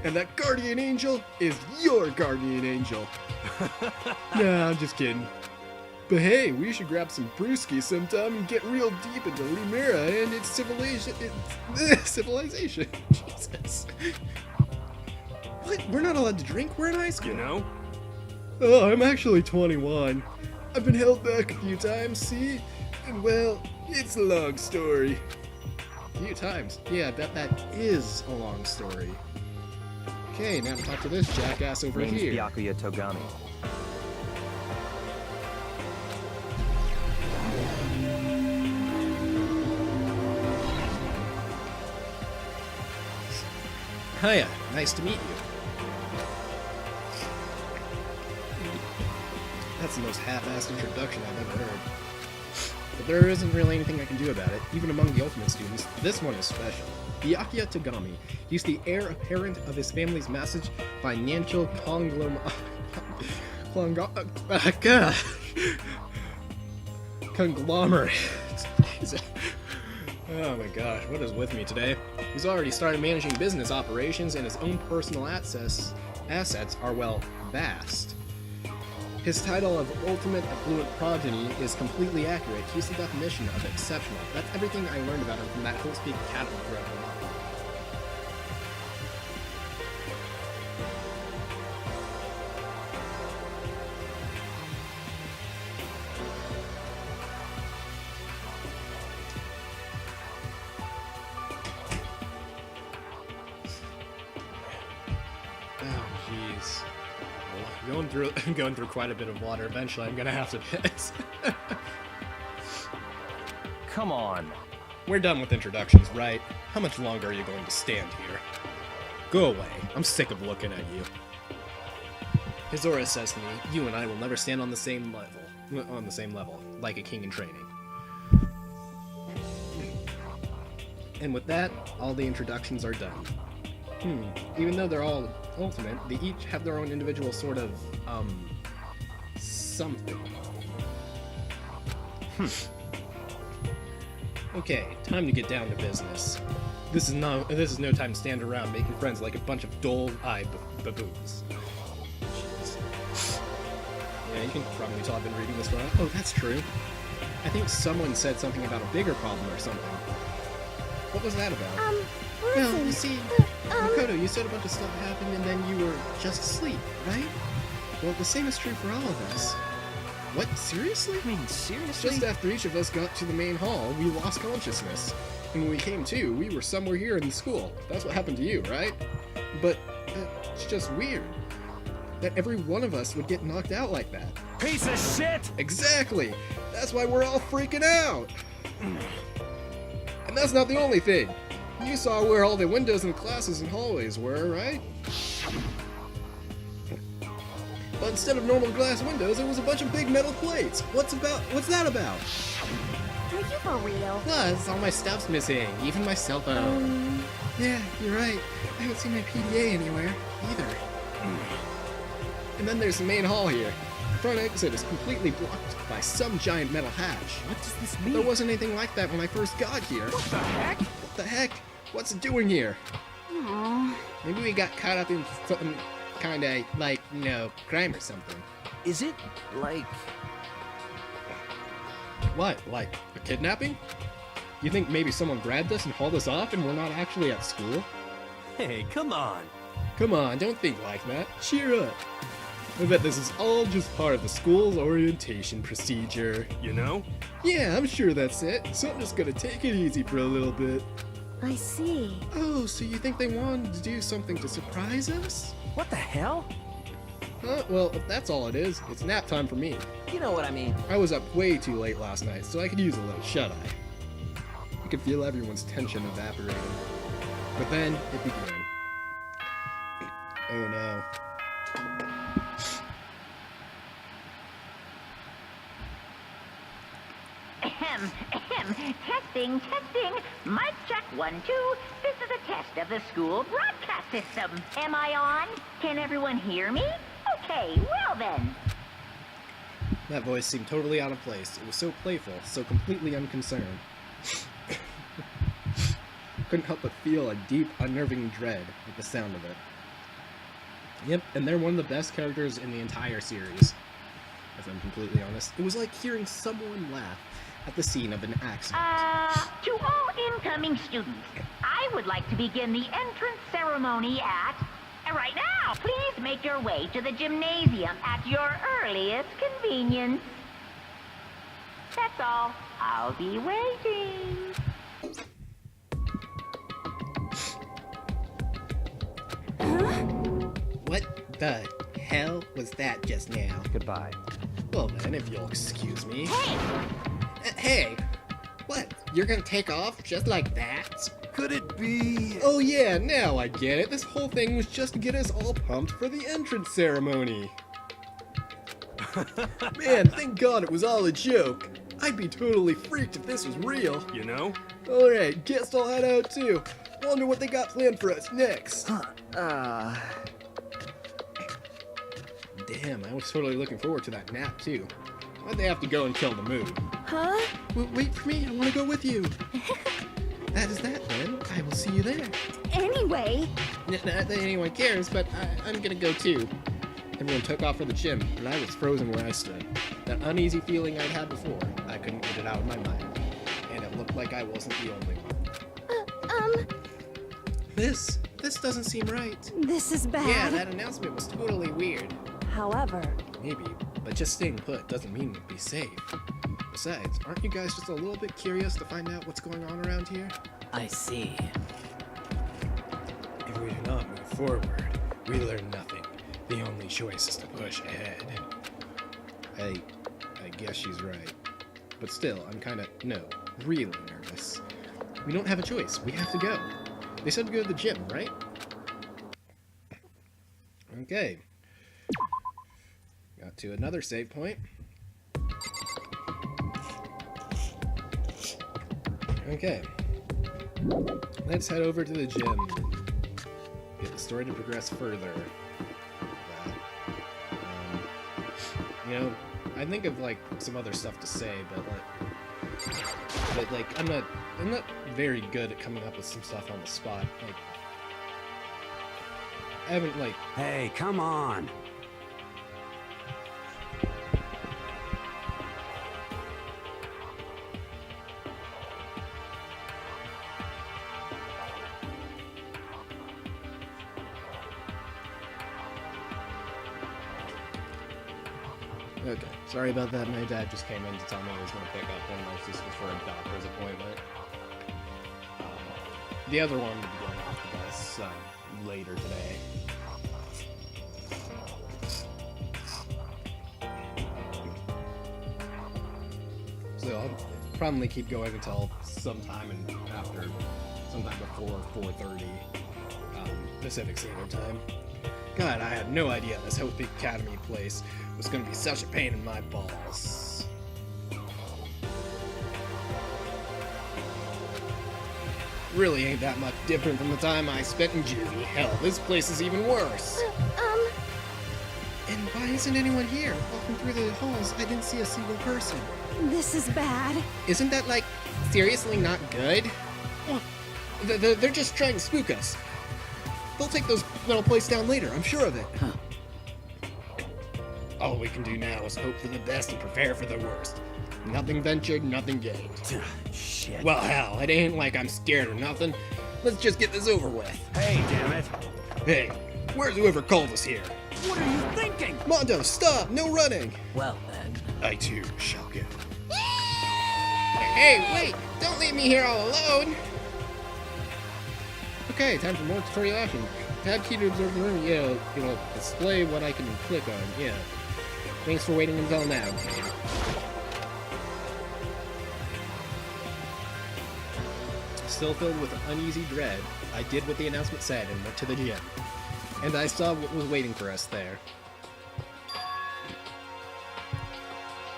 S1: And that guardian angel is your guardian angel. Nah, I'm just kidding. But hey, we should grab some brewskis sometime and get real deep into Limera and its civilization. Jesus. What? We're not allowed to drink? We're in high school.
S3: You know?
S1: Oh, I'm actually 21. I've been held back a few times, see? And well, it's a long story. A few times? Yeah, I bet that is a long story. Okay, now to talk to this jackass over
S9: Name's
S1: here.
S9: Byakuya Togami.
S1: Hiya, nice to meet you. That's the most half-assed introduction I've ever heard. But there isn't really anything I can do about it, even among the Ultimate students. This one is special. Byakuya Togami, he's the heir apparent of his family's massive financial conglomerate. Oh my gosh, what is with me today? He's already started managing business operations and his own personal assets are, well, vast. His title of Ultimate Affluent Progeny is completely accurate. He's the definition of exceptional. That's everything I learned about him from that whole speak catalog growing up. I'm going through quite a bit of water. Eventually, I'm gonna have to piss.
S6: Come on.
S1: We're done with introductions, right? How much longer are you going to stand here? Go away. I'm sick of looking at you. Hizora says to me, you and I will never stand on the same level, like a king in training. And with that, all the introductions are done. Even though they're all ultimate, they each have their own individual sort of, something. Okay, time to get down to business. This is no time to stand around making friends like a bunch of dull-eyed baboons. Jeez. Yeah, you can probably tell I've been reading this wrong. Oh, that's true. I think someone said something about a bigger problem or something. What was that about?
S4: Listen.
S1: Well, you see, Makoto, you said a bunch of stuff happened and then you were just asleep, right? Well, the same is true for all of us. What? Seriously?
S6: I mean, seriously?
S1: Just after each of us got to the main hall, we lost consciousness. And when we came to, we were somewhere here in the school. That's what happened to you, right? But it's just weird that every one of us would get knocked out like that.
S6: Piece of shit!
S1: Exactly! That's why we're all freaking out! And that's not the only thing. You saw where all the windows and classes and hallways were, right? But instead of normal glass windows, it was a bunch of big metal plates. What's that about?
S4: Are you for real?
S1: Plus, all my stuff's missing, even my cell phone. Yeah, you're right. I haven't seen my PDA anywhere, either. And then there's the main hall here. The front exit is completely blocked by some giant metal hatch.
S6: What does this mean?
S1: There wasn't anything like that when I first got here.
S6: What the heck?
S1: What the heck? What's it doing here?
S5: Aw.
S1: Maybe we got caught up in something kinda, like, crime or something.
S6: Is it, like...
S1: What, like a kidnapping? You think maybe someone grabbed us and hauled us off and we're not actually at school?
S3: Hey, come on.
S1: Come on, don't think like that. Cheer up. I bet this is all just part of the school's orientation procedure.
S3: You know?
S1: Yeah, I'm sure that's it. So I'm just gonna take it easy for a little bit.
S4: I see.
S1: Oh, so you think they wanted to do something to surprise us?
S6: What the hell?
S1: Huh? Well, if that's all it is, it's nap time for me.
S6: You know what I mean.
S1: I was up way too late last night, so I could use a little shut-eye. I could feel everyone's tension evaporating. But then, it began. Oh no.
S9: Testing. Mic check 1, 2. This is a test of the school broadcast system. Am I on? Can everyone hear me? Okay, well then.
S1: That voice seemed totally out of place. It was so playful, so completely unconcerned. Couldn't help but feel a deep, unnerving dread at the sound of it. Yep, and they're one of the best characters in the entire series, if I'm completely honest. It was like hearing someone laugh at the scene of an accident.
S9: To all incoming students, I would like to begin the entrance ceremony at... right now, please make your way to the gymnasium at your earliest convenience. That's all. I'll be waiting.
S1: What the hell was that just now?
S6: Goodbye.
S1: Well then, if you'll excuse me.
S9: Hey!
S1: Hey! What? You're gonna take off just like that?
S3: Could it be...
S1: Oh yeah, now I get it. This whole thing was just to get us all pumped for the entrance ceremony. Man, thank God it was all a joke. I'd be totally freaked if this was real.
S3: You know?
S1: Alright, guess I'll head out too. Wonder what they got planned for us next. Damn, I was totally looking forward to that nap too. Why'd they have to go and kill the moon?
S4: Huh?
S1: Wait for me, I want to go with you. That is that then. I will see you there.
S4: Anyway.
S1: Not that anyone cares, but I'm gonna go too. Everyone took off for the gym, and I was frozen where I stood. That uneasy feeling I'd had before, I couldn't get it out of my mind. And it looked like I wasn't the only one. This doesn't seem right.
S4: This is bad.
S1: Yeah, that announcement was totally weird.
S4: However,
S1: Maybe, but just staying put doesn't mean we'll be safe. Besides, aren't you guys just a little bit curious to find out what's going on around here?
S8: I see.
S1: If we do not move forward, we learn nothing. The only choice is to push ahead. I guess she's right. But still, I'm really nervous. We don't have a choice. We have to go. They said to go to the gym, right? Okay. Got to another save point. Okay. Let's head over to the gym. Get the story to progress further. I think of like some other stuff to say, but I'm not very good at coming up with some stuff on the spot. Like, I haven't
S7: Hey, come on.
S1: Okay, sorry about that. My dad just came in to tell me he was going to pick up one. This was for a doctor's appointment. The other one will be going off the bus later today. So I'll probably keep going until sometime before 4:30 Pacific Standard Time. God, I had no idea this Hope Academy place was going to be such a pain in my balls. Really ain't that much different from the time I spent in juvie. Hell, this place is even worse. And why isn't anyone here? Walking through the halls, I didn't see a single person.
S4: This is bad.
S1: Isn't that, like, seriously not good? They're just trying to spook us. They'll take those little place down later, I'm sure of it. All we can do now is hope for the best and prepare for the worst. Nothing ventured, nothing gained.
S7: Shit.
S1: Well, hell, it ain't like I'm scared or nothing. Let's just get this over with.
S7: Hey, damn it.
S1: Hey, where's whoever called us here?
S6: What are you thinking?
S1: Mondo, stop! No running!
S8: Well then.
S1: I too shall go. Hey, wait! Don't leave me here all alone! Okay, time for more tutorial action. Tab key to observe the room. Yeah, it'll display what I can click on. Yeah. Thanks for waiting until now. Still filled with uneasy dread, I did what the announcement said and went to the gym. And I saw what was waiting for us there.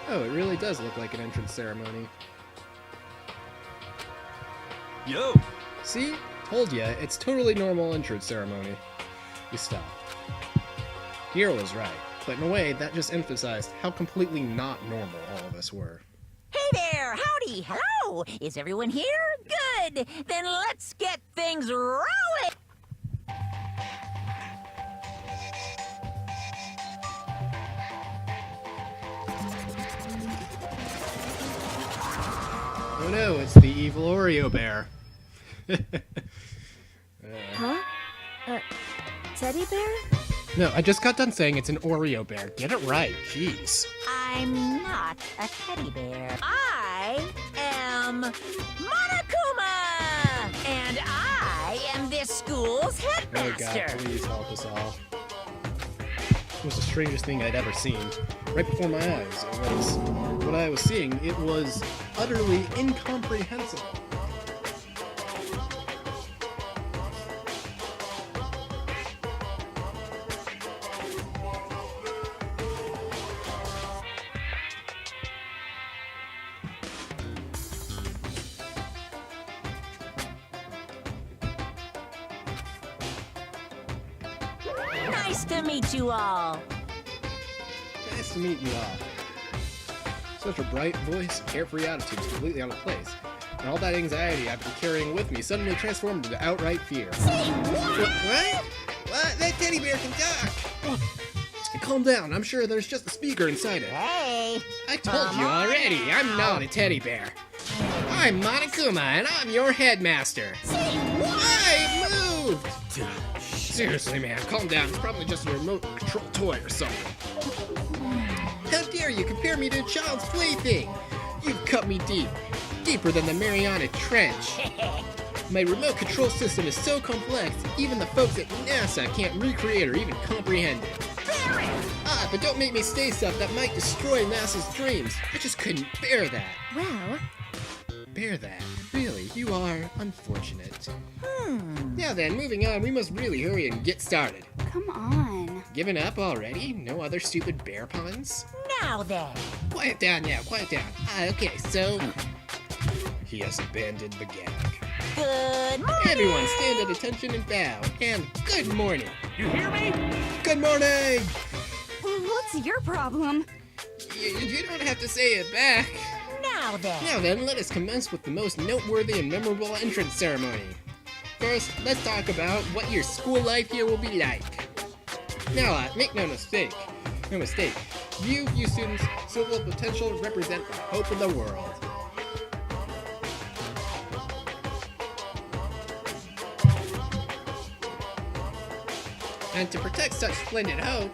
S1: Oh, it really does look like an entrance ceremony.
S3: Yo!
S1: See? Told ya, it's totally normal entrance ceremony. You stop. Hiro was right, but in a way, that just emphasized how completely not normal all of us were.
S5: Hey there! Howdy! Hello! Is everyone here? Good! Then let's get things rolling!
S1: Oh no, it's the evil Oreo bear.
S4: Huh? Teddy bear?
S1: No, I just got done saying it's an Oreo bear. Get it right, jeez.
S5: I'm not a teddy bear. I am Monokuma! And I am this school's
S1: Oh
S5: headmaster!
S1: god, please help us all. It was the strangest thing I'd ever seen. Right before my eyes, it was... What I was seeing, it was utterly incomprehensible.
S5: Nice to meet you all!
S1: Nice to meet you all. Such a bright voice, carefree attitude is completely out of place. And all that anxiety I've been carrying with me suddenly transformed into outright fear.
S5: Say what?
S1: What? What? That teddy bear can talk! Calm down, I'm sure there's just a speaker inside it.
S5: Hey!
S1: I told you already, I'm not a teddy bear. I'm Monokuma, and I'm your headmaster.
S5: Say what?
S1: I moved! Seriously, man, calm down. It's probably just a remote control toy or something. How dare you compare me to a child's plaything? You've cut me deep. Deeper than the Mariana Trench. My remote control system is so complex, even the folks at NASA can't recreate or even comprehend it. Ah, but don't make me say stuff that might destroy NASA's dreams. I just couldn't bear that.
S4: Well,
S1: Bear that. Really, you are unfortunate. Now then, moving on, we must really hurry and get started.
S4: come on.
S1: Giving up already? No other stupid bear puns?
S5: Now then!
S1: Quiet down now, quiet down. Okay, so... He has abandoned the gag.
S5: Good morning!
S1: Everyone stand at attention and bow. And good morning.
S6: You hear me?
S1: Good morning!
S4: What's your problem?
S1: You don't have to say it back.
S5: Now then!
S1: Now then, let us commence with the most noteworthy and memorable entrance ceremony. First, let's talk about what your school life here will be like. Now, make no mistake. You students, still have potential to represent the hope of the world. And to protect such splendid hope,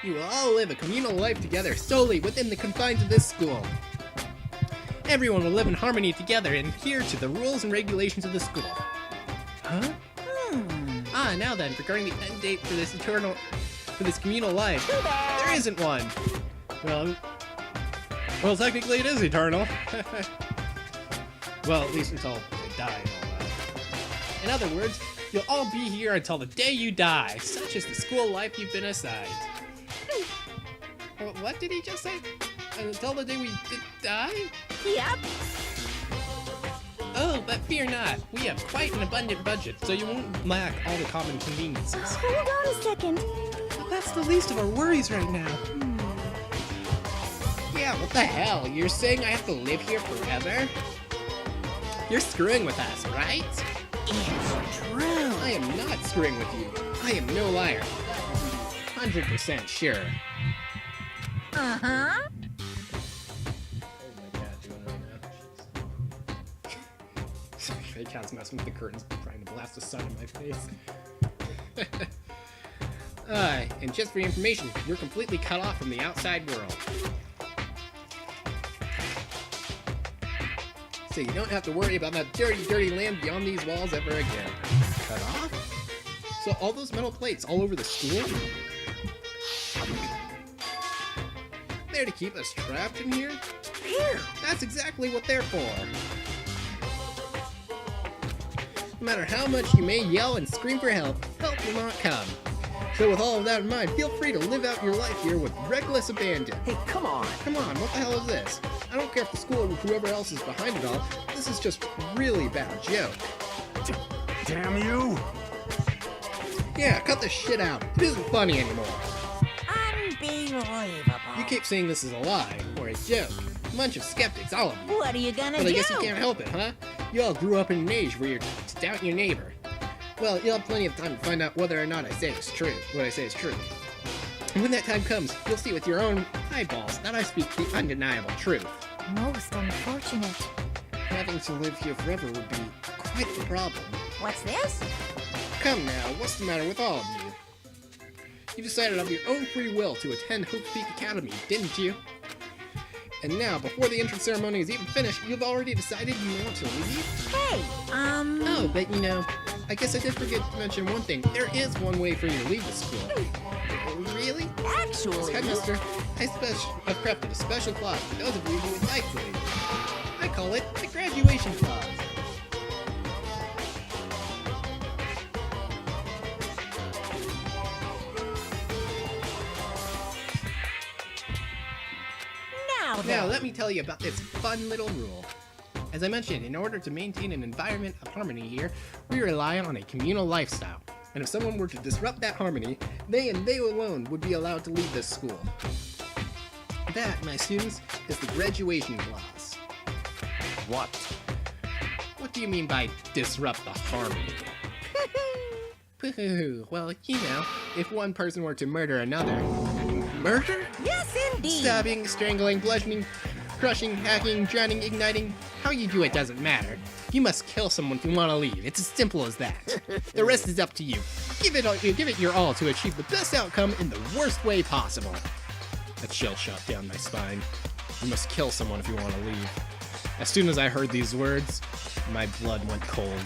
S1: You will all live a communal life together solely within the confines of this school. Everyone will live in harmony together and adhere to the rules and regulations of the school. Huh? Ah, now then, regarding the end date for this communal life, there isn't one. Well, technically it is eternal. Well, at least until they die and all that. In other words, you'll all be here until the day you die. Such is the school life you've been assigned. What did he just say? Until the day we die?
S4: Yep.
S1: Oh, but fear not. We have quite an abundant budget, so you won't lack all the common conveniences.
S4: Hold on a second.
S1: But that's the least of our worries right now. Yeah, what the hell? You're saying I have to live here forever? You're screwing with us, right?
S5: It's true.
S1: I am not screwing with you. I am no liar. 100% sure.
S4: Uh-huh.
S1: Oh my god, doing right now. Fake cat's messing with the curtains, trying to blast the sun in my face. And just for your information, you're completely cut off from the outside world. So you don't have to worry about that dirty, dirty land beyond these walls ever again. Cut off? So all those metal plates all over the school? There to keep us trapped in here? Here! That's exactly what they're for. No matter how much you may yell and scream for help, help will not come. So with all of that in mind, feel free to live out your life here with reckless abandon.
S7: Hey, come on.
S1: Come on, what the hell is this? I don't care if the school or whoever else is behind it all, this is just a really bad joke.
S7: Damn you!
S1: Yeah, cut this shit out. It isn't funny anymore.
S5: Unbelievable.
S1: You keep saying this is a lie, or a joke. A bunch of skeptics, all of you.
S5: What are you gonna
S1: But
S5: do?
S1: I guess you can't help it, huh? You all grew up in an age where you're doubting your neighbor. Well, you'll have plenty of time to find out whether or not I say it's true. What I say is true. And when that time comes, you'll see with your own eyeballs that I speak the undeniable truth.
S4: Most unfortunate.
S1: Having to live here forever would be quite the problem.
S5: What's this?
S1: Come now, what's the matter with all of you? You decided of your own free will to attend Hope Peak Academy, didn't you? And now, before the entrance ceremony is even finished, you've already decided you want to leave?
S5: Hey,
S1: Oh, but you know, I guess I did forget to mention one thing. There is one way for you to leave the school. Really?
S5: actually...
S1: Headmaster, I've crafted a special clause for those of you who would like to leave. I call it the graduation clause. Now, let me tell you about this fun little rule. As I mentioned, in order to maintain an environment of harmony here, we rely on a communal lifestyle. And if someone were to disrupt that harmony, they and they alone would be allowed to leave this school. That, my students, is the graduation clause.
S7: What?
S1: What do you mean by disrupt the harmony? Well, you know, if one person were to murder another... Murder?
S5: Yes, indeed.
S1: Stabbing, strangling, bludgeoning, crushing, hacking, drowning, igniting. How you do it doesn't matter. You must kill someone if you want to leave. It's as simple as that. The rest is up to you. Give it your all to achieve the best outcome in the worst way possible. A chill shot down my spine. You must kill someone if you want to leave. As soon as I heard these words, my blood went cold.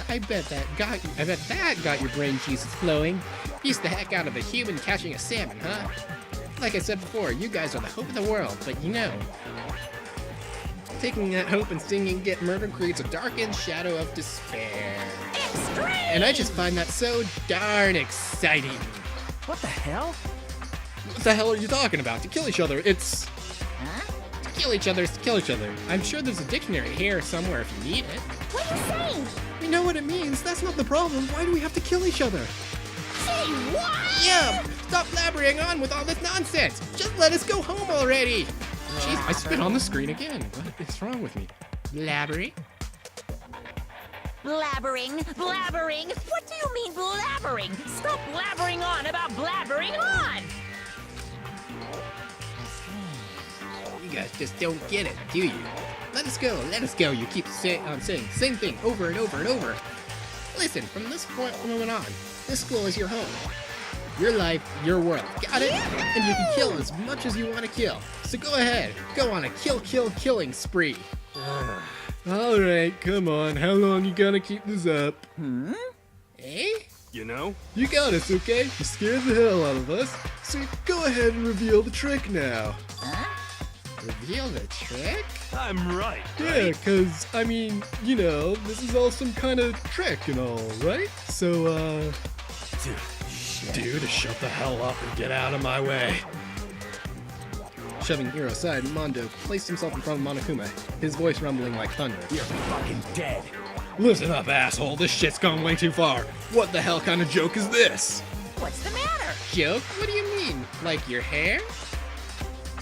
S1: I bet that got your brain juices flowing. Beats the heck out of a human catching a salmon, huh? Like I said before, you guys are the hope of the world, but you know, taking that hope and seeing it get murdered creates a darkened shadow of despair.
S5: Extreme!
S1: And I just find that so darn exciting.
S7: What the hell?
S1: What the hell are you talking about? To kill each other, it's...
S5: Huh?
S1: To kill each other is to kill each other. I'm sure there's a dictionary here somewhere if you need it.
S5: What are you saying?
S1: We know what it means, that's not the problem. Why do we have to kill each other?
S5: Say what?
S1: Yeah, stop blabbering on with all this nonsense. Just let us go home already. Jeez, I spit on the screen again. What is wrong with me? Blabbering?
S5: Blabbering, blabbering. What do you mean blabbering? Stop blabbering on about blabbering on.
S1: You guys just don't get it, do you? Let us go. You keep saying same thing over and over and over. Listen, from this point moving on, this school is your home. Your life, your world. Got it? And you can kill as much as you want to kill. So go ahead. Go on a killing spree. Alright, come on. How long you gonna keep this up? Eh?
S3: You know?
S1: You got us, okay? You scared the hell out of us. So go ahead and reveal the trick now.
S5: Reveal the trick?
S3: I'm right.
S1: Yeah, cause, I mean, you know, this is all some kind of trick and all, right? So, Dude, shut the hell up and get out of my way. Shoving Hiro aside, Mondo placed himself in front of Monokuma, his voice rumbling like thunder.
S7: You're fucking dead.
S1: Listen up, asshole. This shit's gone way too far. What the hell kind of joke is this?
S5: What's the matter?
S1: Joke? What do you mean? Like your hair?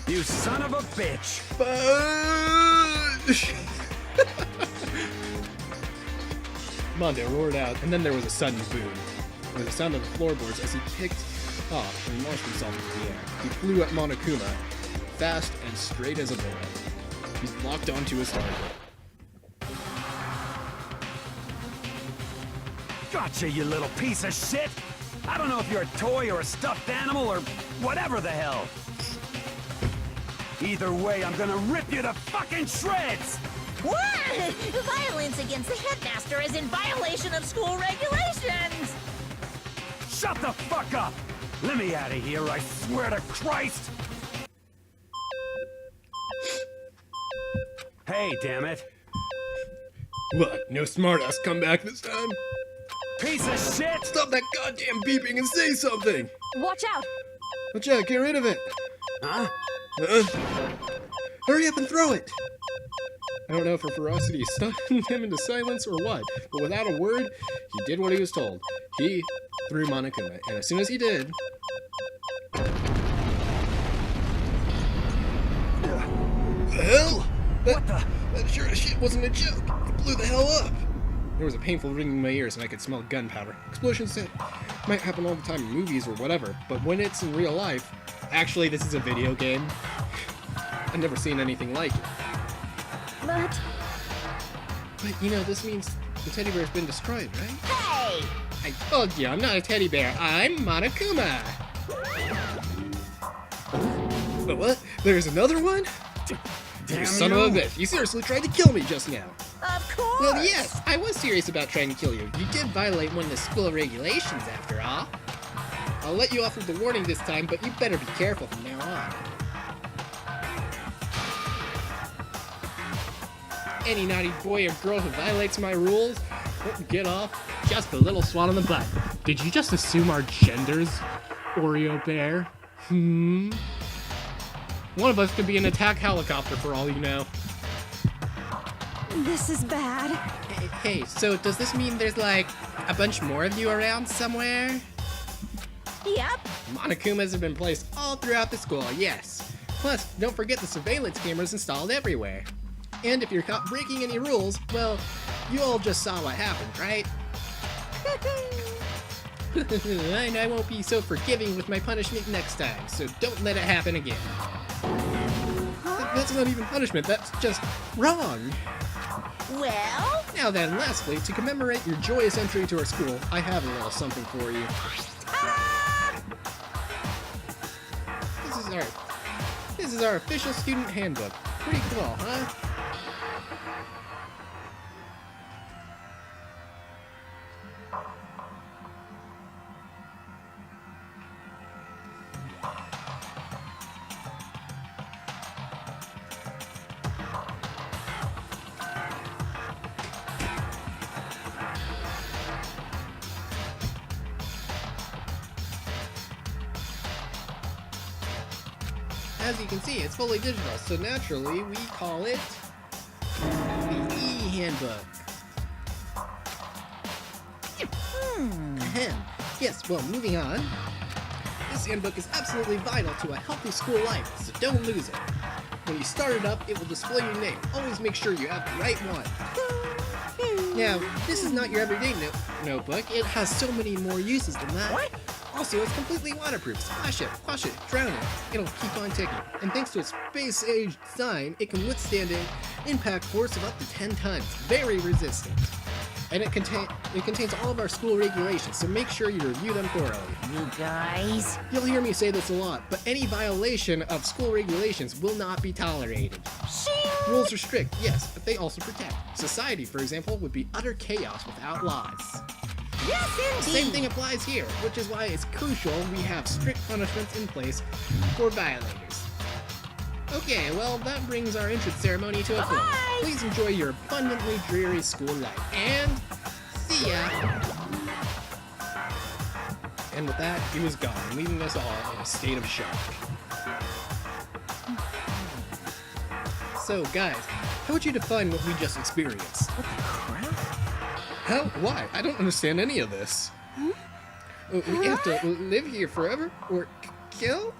S7: You son of a bitch.
S1: Mondo roared out, and then there was a sudden boom. There was the sound of the floorboards as he kicked off and launched himself into the air. He flew at Monokuma, fast and straight as a bullet. He's locked onto his target.
S7: Gotcha, you little piece of shit. I don't know if you're a toy or a stuffed animal or whatever the hell. Either way, I'm gonna rip you to fucking shreds!
S5: What? Violence against the headmaster is in violation of school regulations!
S7: Shut the fuck up! Let me out of here, I swear to Christ! Hey, damn it.
S1: What? No smartass come back this time?
S7: Piece of shit!
S1: Stop that goddamn beeping and say something!
S4: Watch out!
S1: Watch out, get rid of it!
S7: Huh?
S1: Hurry up and throw it! I don't know if her ferocity stunned him into silence or what, but without a word, he did what he was told. He threw Monokuma, and as soon as he did... The hell? That sure as shit wasn't a joke. It blew the hell up. There was a painful ringing in my ears, and I could smell gunpowder. Explosions that might happen all the time in movies or whatever, but when it's in real life... Actually, this is a video game. I've never seen anything like it.
S4: But
S1: You know, this means the teddy bear's been destroyed, right?
S5: Hey!
S1: I told you, I'm not a teddy bear. I'm Monokuma. But what? There's another one?
S7: Damn
S1: You son
S7: you.
S1: of a bitch. You seriously tried to kill me just now.
S5: Of course!
S1: Well, yes, I was serious about trying to kill you. You did violate one of the school regulations, after all. I'll let you off with the warning this time, but you better be careful from now on. Any naughty boy or girl who violates my rules won't get off just a little swat on the butt. Did you just assume our genders, Oreo bear? One of us could be an attack helicopter for all you know.
S4: this is bad.
S1: Hey, so does this mean there's like a bunch more of you around somewhere?
S5: Yep.
S1: Monokumas have been placed all throughout the school, yes. Plus, don't forget the surveillance cameras installed everywhere. And if you're caught breaking any rules, well, you all just saw what happened, right? And I won't be so forgiving with my punishment next time, so don't let it happen again. That's not even punishment, that's just wrong.
S5: Well?
S1: Now then, lastly, to commemorate your joyous entry to our school, I have a little something for you. This is our official student handbook. Pretty cool, huh? As you can see, it's fully digital, so naturally we call it the e-handbook. Ahem. Yes, well, moving on. This handbook is absolutely vital to a healthy school life, so don't lose it. When you start it up, it will display your name. Always make sure you have the right one. Now, this is not your everyday notebook. It has so many more uses than that. What? Also, it's completely waterproof. Splash it, wash it, drown it. It'll keep on ticking. And thanks to its space-age design, it can withstand an impact force of up to 10 tons. Very resistant. and it contains all of our school regulations, so make sure you review them thoroughly.
S2: You guys?
S1: You'll hear me say this a lot, but any violation of school regulations will not be tolerated. Rules are strict, yes, but they also protect. Society, for example, would be utter chaos without laws.
S2: Yes, indeed!
S1: Same thing applies here, which is why it's crucial we have strict punishments in place for violators. Okay, well, that brings our entrance ceremony to a close. Please enjoy your abundantly dreary school life, and see ya! And with that, he was gone, leaving us all in a state of shock. So, guys, how would you define what we just experienced?
S2: What the crap?
S1: How? Why? I don't understand any of this. We have to live here forever? Or kill?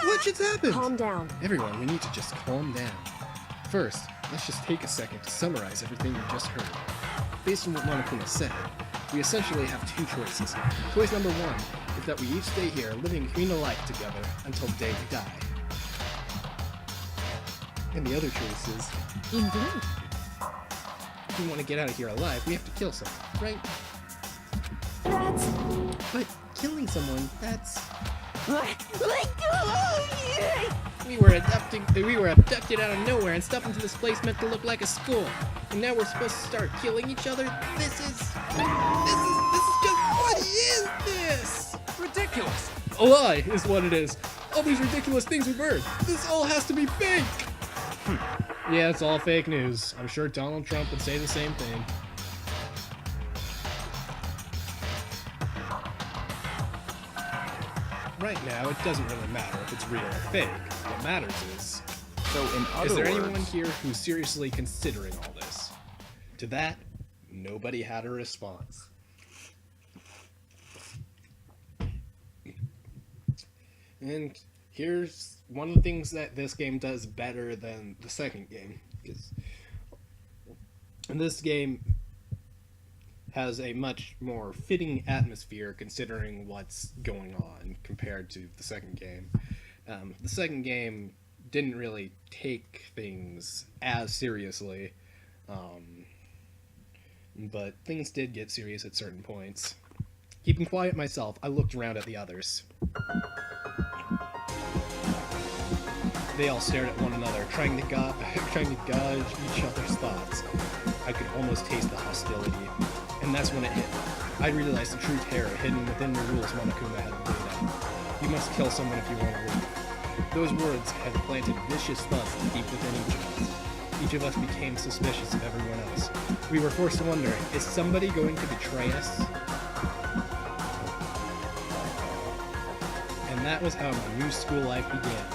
S1: What just happened?
S4: Calm down.
S1: Everyone, we need to just calm down. First, let's just take a second to summarize everything we just heard. Based on what Monokuma said, we essentially have two choices. Choice number one is that we each stay here, living a communal life together until the day we die. And the other choice is,
S4: Indeed.
S1: if we want to get out of here alive, we have to kill someone, right? But killing someone, that's... We were abducted out of nowhere and stuffed into this place meant to look like a school. And now we're supposed to start killing each other? This is just, what is this?
S6: Ridiculous!
S1: A lie is what it is. All these ridiculous things we've heard. This all has to be fake. Yeah, it's all fake news. I'm sure Donald Trump would say the same thing. Right now, it doesn't really matter if it's real or fake. What matters is, is there anyone here who's seriously considering all this? To that, nobody had a response. And here's one of the things that this game does better than the second game. Because this game has a much more fitting atmosphere considering what's going on compared to the second game. The second game didn't really take things as seriously, but things did get serious at certain points. Keeping quiet myself, I looked around at the others. They all stared at one another, trying to gauge each other's thoughts. I could almost taste the hostility. And that's when it hit. I realized the true terror hidden within the rules Monokuma had laid out. You must kill someone if you want to live. Those words had planted vicious thoughts deep within each of us. Each of us became suspicious of everyone else. We were forced to wonder, is somebody going to betray us? And that was how my new school life began.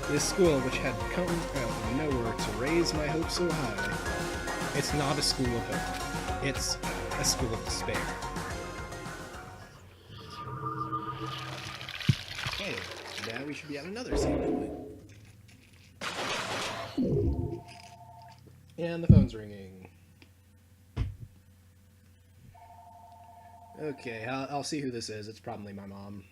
S1: This school, which had come out of nowhere to raise my hopes so high, it's not a school of hope. It's a school of despair. Okay, now we should be at another save point. And the phone's ringing. Okay, I'll see who this is. It's probably my mom.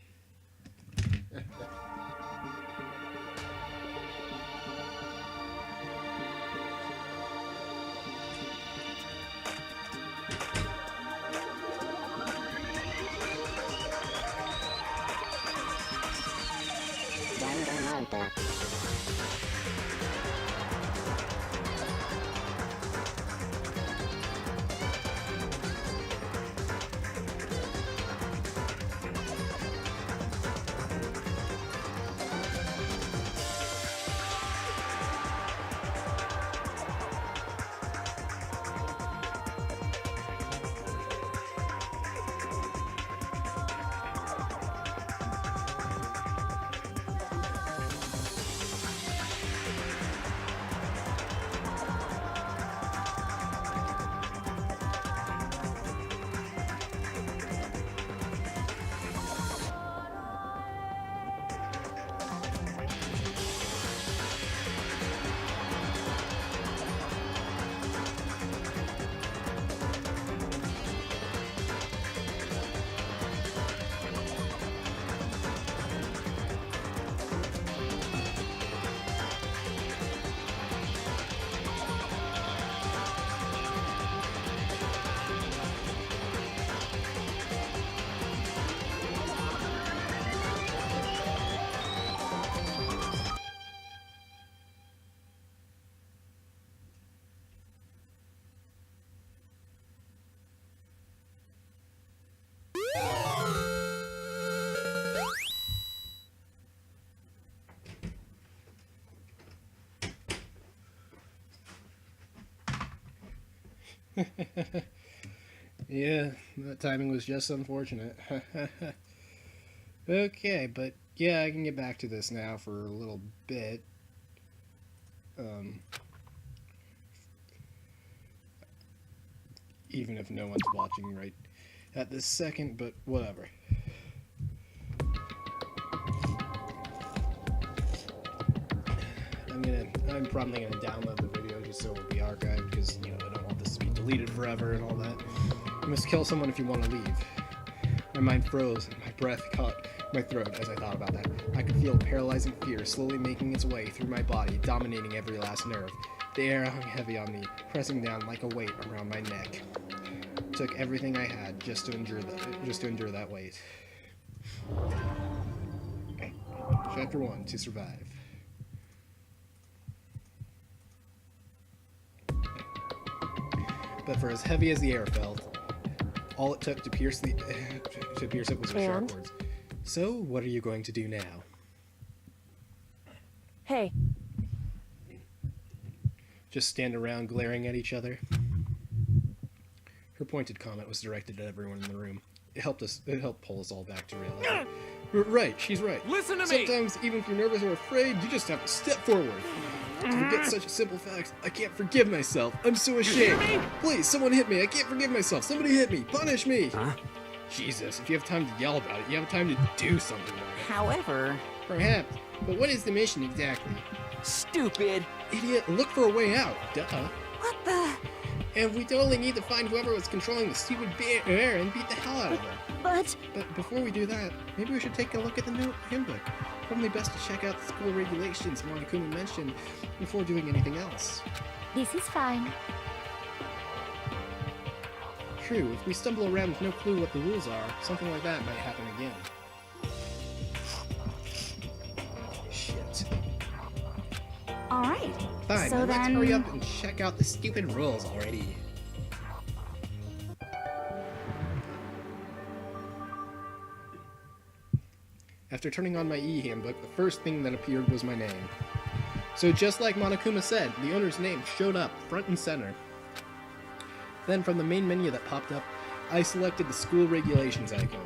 S4: Danganronpa.
S1: Yeah, that timing was just unfortunate. Okay, but yeah, I can get back to this now for a little bit. Even if no one's watching right at this second, but whatever. I'm probably gonna download the video just so it'll be archived, because, you know, I don't want this to be deleted forever and all that. You must kill someone if you want to leave. My mind froze and my breath caught my throat as I thought about that. I could feel paralyzing fear slowly making its way through my body, dominating every last nerve. The air hung heavy on me, pressing down like a weight around my neck. It took everything I had just to endure that weight. Chapter 1, to survive. But for as heavy as the air felt, all it took to pierce it was her sharp words. So, what are you going to do now?
S2: Hey.
S1: Just stand around glaring at each other? Her pointed comment was directed at everyone in the room. It helped pull us all back to reality. Right, she's right.
S6: Listen to me!
S1: Sometimes, even if you're nervous or afraid, you just have to step forward. To forget such a simple fact, I can't forgive myself. I'm so ashamed. Please, someone hit me. I can't forgive myself. Somebody hit me. Punish me.
S7: Huh?
S1: Jesus, if you have time to yell about it, you have time to do something about it.
S5: However...
S1: Perhaps. But what is the mission exactly?
S6: Stupid!
S1: Idiot, look for a way out. Duh.
S5: What the...
S1: And we totally need to find whoever was controlling the stupid bear and beat the hell out of them.
S5: But...
S1: But before we do that, maybe we should take a look at the new handbook. Probably best to check out the school regulations Monokuma mentioned before doing anything else.
S4: This is fine.
S1: True, if we stumble around with no clue what the rules are, something like that might happen again. Shit.
S4: Alright.
S1: Fine,
S4: So
S1: then let's
S4: then-
S1: hurry up and check out the stupid rules already. After turning on my e-handbook, the first thing that appeared was my name. So just like Monokuma said, the owner's name showed up front and center. Then from the main menu that popped up, I selected the school regulations icon.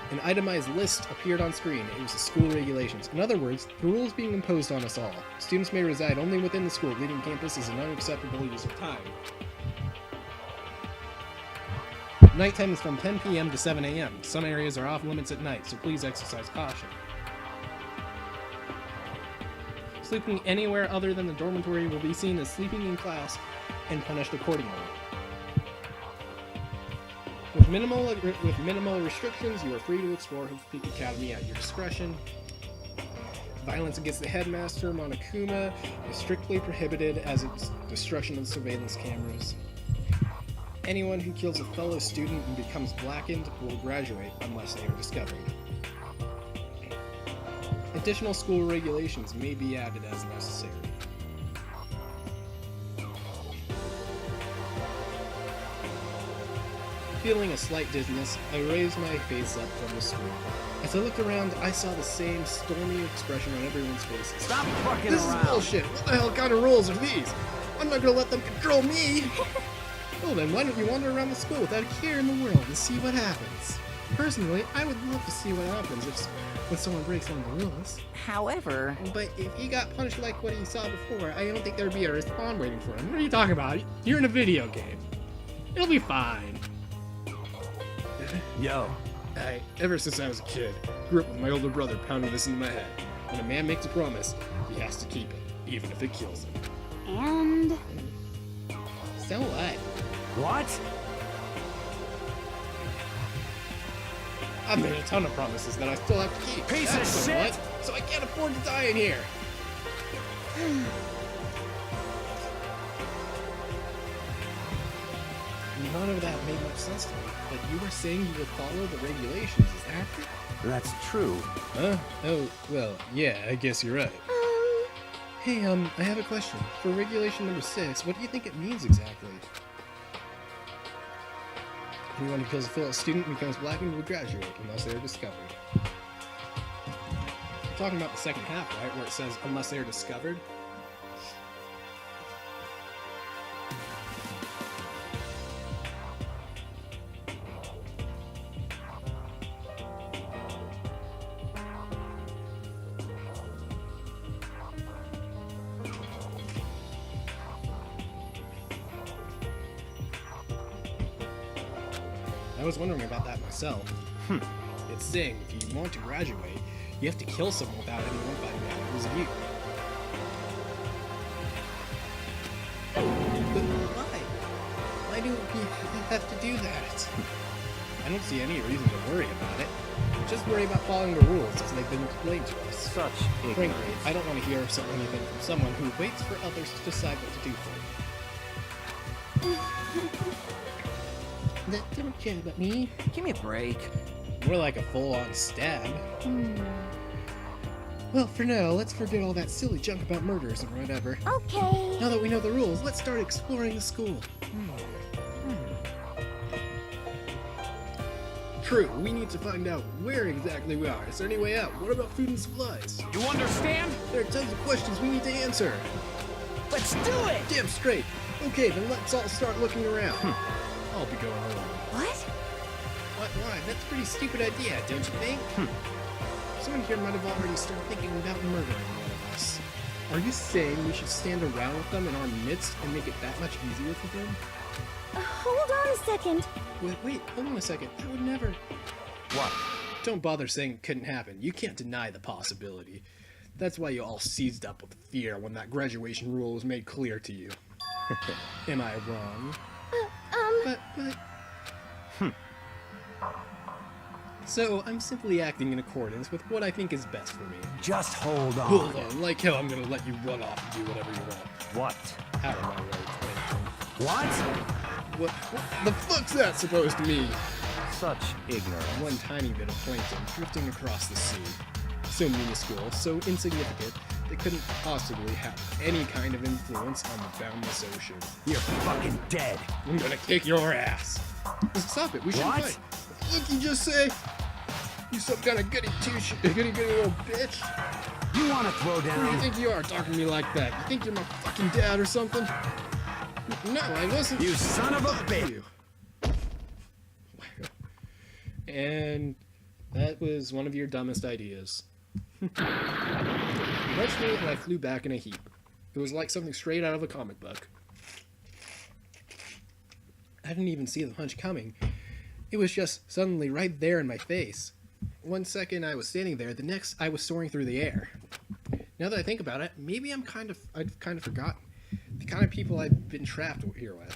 S1: An itemized list appeared on screen. It was the school regulations. In other words, the rules being imposed on us all. Students may reside only within the school. Leaving campus is an unacceptable use of time. Nighttime is from 10 p.m. to 7 a.m. Some areas are off limits at night, so please exercise caution. Sleeping anywhere other than the dormitory will be seen as sleeping in class and punished accordingly. With minimal restrictions, you are free to explore Hope's Peak Academy at your discretion. Violence against the headmaster, Monokuma, is strictly prohibited as it's destruction of surveillance cameras. Anyone who kills a fellow student and becomes blackened will graduate unless they are discovered. Additional school regulations may be added as necessary. Feeling a slight dizziness, I raised my face up from the screen. As I looked around, I saw the same stormy expression on everyone's faces.
S7: Stop fucking
S1: This
S7: around!
S1: is bullshit! What the hell kind of rules are these? I'm not gonna let them control me! Well then, why don't you wander around the school without a care in the world and see what happens? Personally, I would love to see what happens when someone breaks one of the rules.
S5: However...
S1: But if he got punished like what he saw before, I don't think there'd be a respawn waiting for him. What are you talking about? You're in a video game. It'll be fine.
S7: Yo,
S1: Ever since I was a kid, grew up with my older brother pounding this into my head. When a man makes a promise, he has to keep it, even if it kills him.
S4: And...
S1: So what?
S7: what?
S1: I've made a ton of promises that I still have to keep.
S7: Piece of
S1: That's so
S7: shit!
S1: what? So I can't afford to die in here. None of that made much sense to me, but you were saying you would follow the regulations, is that it?
S7: That's true.
S1: Huh? Oh, well, yeah, I guess you're right. Hey, I have a question. For regulation number 6, what do you think it means exactly? Anyone who kills a fellow student and becomes blackened will graduate unless they are discovered. You're talking about the second half, right? Where it says, unless they are discovered? was wondering about that myself. It's saying if you want to graduate, you have to kill someone without anyone finding out it was you. But why? Why do we have to do that? I don't see any reason to worry about it. Just worry about following the rules as they've been explained to us.
S7: Such
S1: Frankly,
S7: ignorance.
S1: I don't want to hear anything from someone who waits for others to decide what to do for them. Don't care about me.
S7: Give me a break.
S1: More like a full-on stab. Well, for now, let's forget all that silly junk about murders and whatever.
S4: Okay.
S1: Now that we know the rules, let's start exploring the school. True, we need to find out where exactly we are. Is there any way out? What about food and supplies?
S6: You understand?
S1: There are tons of questions we need to answer.
S8: Let's do it!
S1: Damn straight. Okay, then let's all start looking around. I'll be going along.
S4: What?
S1: Why? That's a pretty stupid idea, don't you think? Someone here might have already started thinking about murdering one of us. Are you saying we should stand around with them in our midst and make it that much easier for them?
S4: Hold on a second.
S1: Wait, hold on a second. I would never...
S7: What?
S1: Don't bother saying it couldn't happen. You can't deny the possibility. That's why you all seized up with fear when that graduation rule was made clear to you. Am I wrong? But... So, I'm simply acting in accordance with what I think is best for me.
S7: Just hold on.
S1: Hold on, like how I'm gonna let you run off and do whatever you want.
S7: What?
S1: Out of my way, Plankton.
S7: What?
S1: What the fuck's that supposed to mean?
S7: Such ignorance.
S1: One tiny bit of plankton drifting across the sea. So minuscule, so insignificant, they couldn't possibly have any kind of influence on the boundless ocean.
S7: You're fucking dead.
S1: I'm gonna kick your ass. Stop it, we should
S7: What?
S1: fight. What did you just say? You some kind of goody little bitch?
S7: You want to throw
S1: Who do you
S7: down?
S1: think you are talking to me like that? You think you're my fucking dad or something? No, I wasn't.
S7: You son of a bitch.
S1: You. And that was one of your dumbest ideas. You punched me and I flew back in a heap. It was like something straight out of a comic book. I didn't even see the punch coming. It was just suddenly right there in my face. One second I was standing there, the next I was soaring through the air. Now that I think about it, maybe I've kind of forgotten the kind of people I've been trapped here with.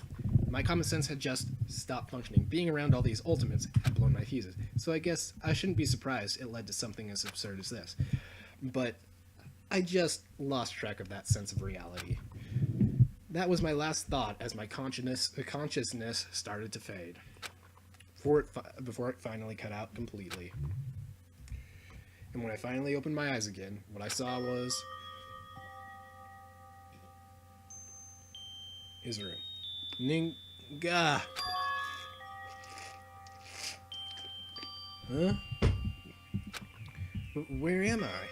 S1: My common sense had just stopped functioning. Being around all these ultimates had blown my fuses. So I guess I shouldn't be surprised it led to something as absurd as this. But I just lost track of that sense of reality. That was my last thought as my consciousness started to fade. Before it finally cut out completely. And when I finally opened my eyes again, what I saw was his room. Ninga. Huh? Where am I?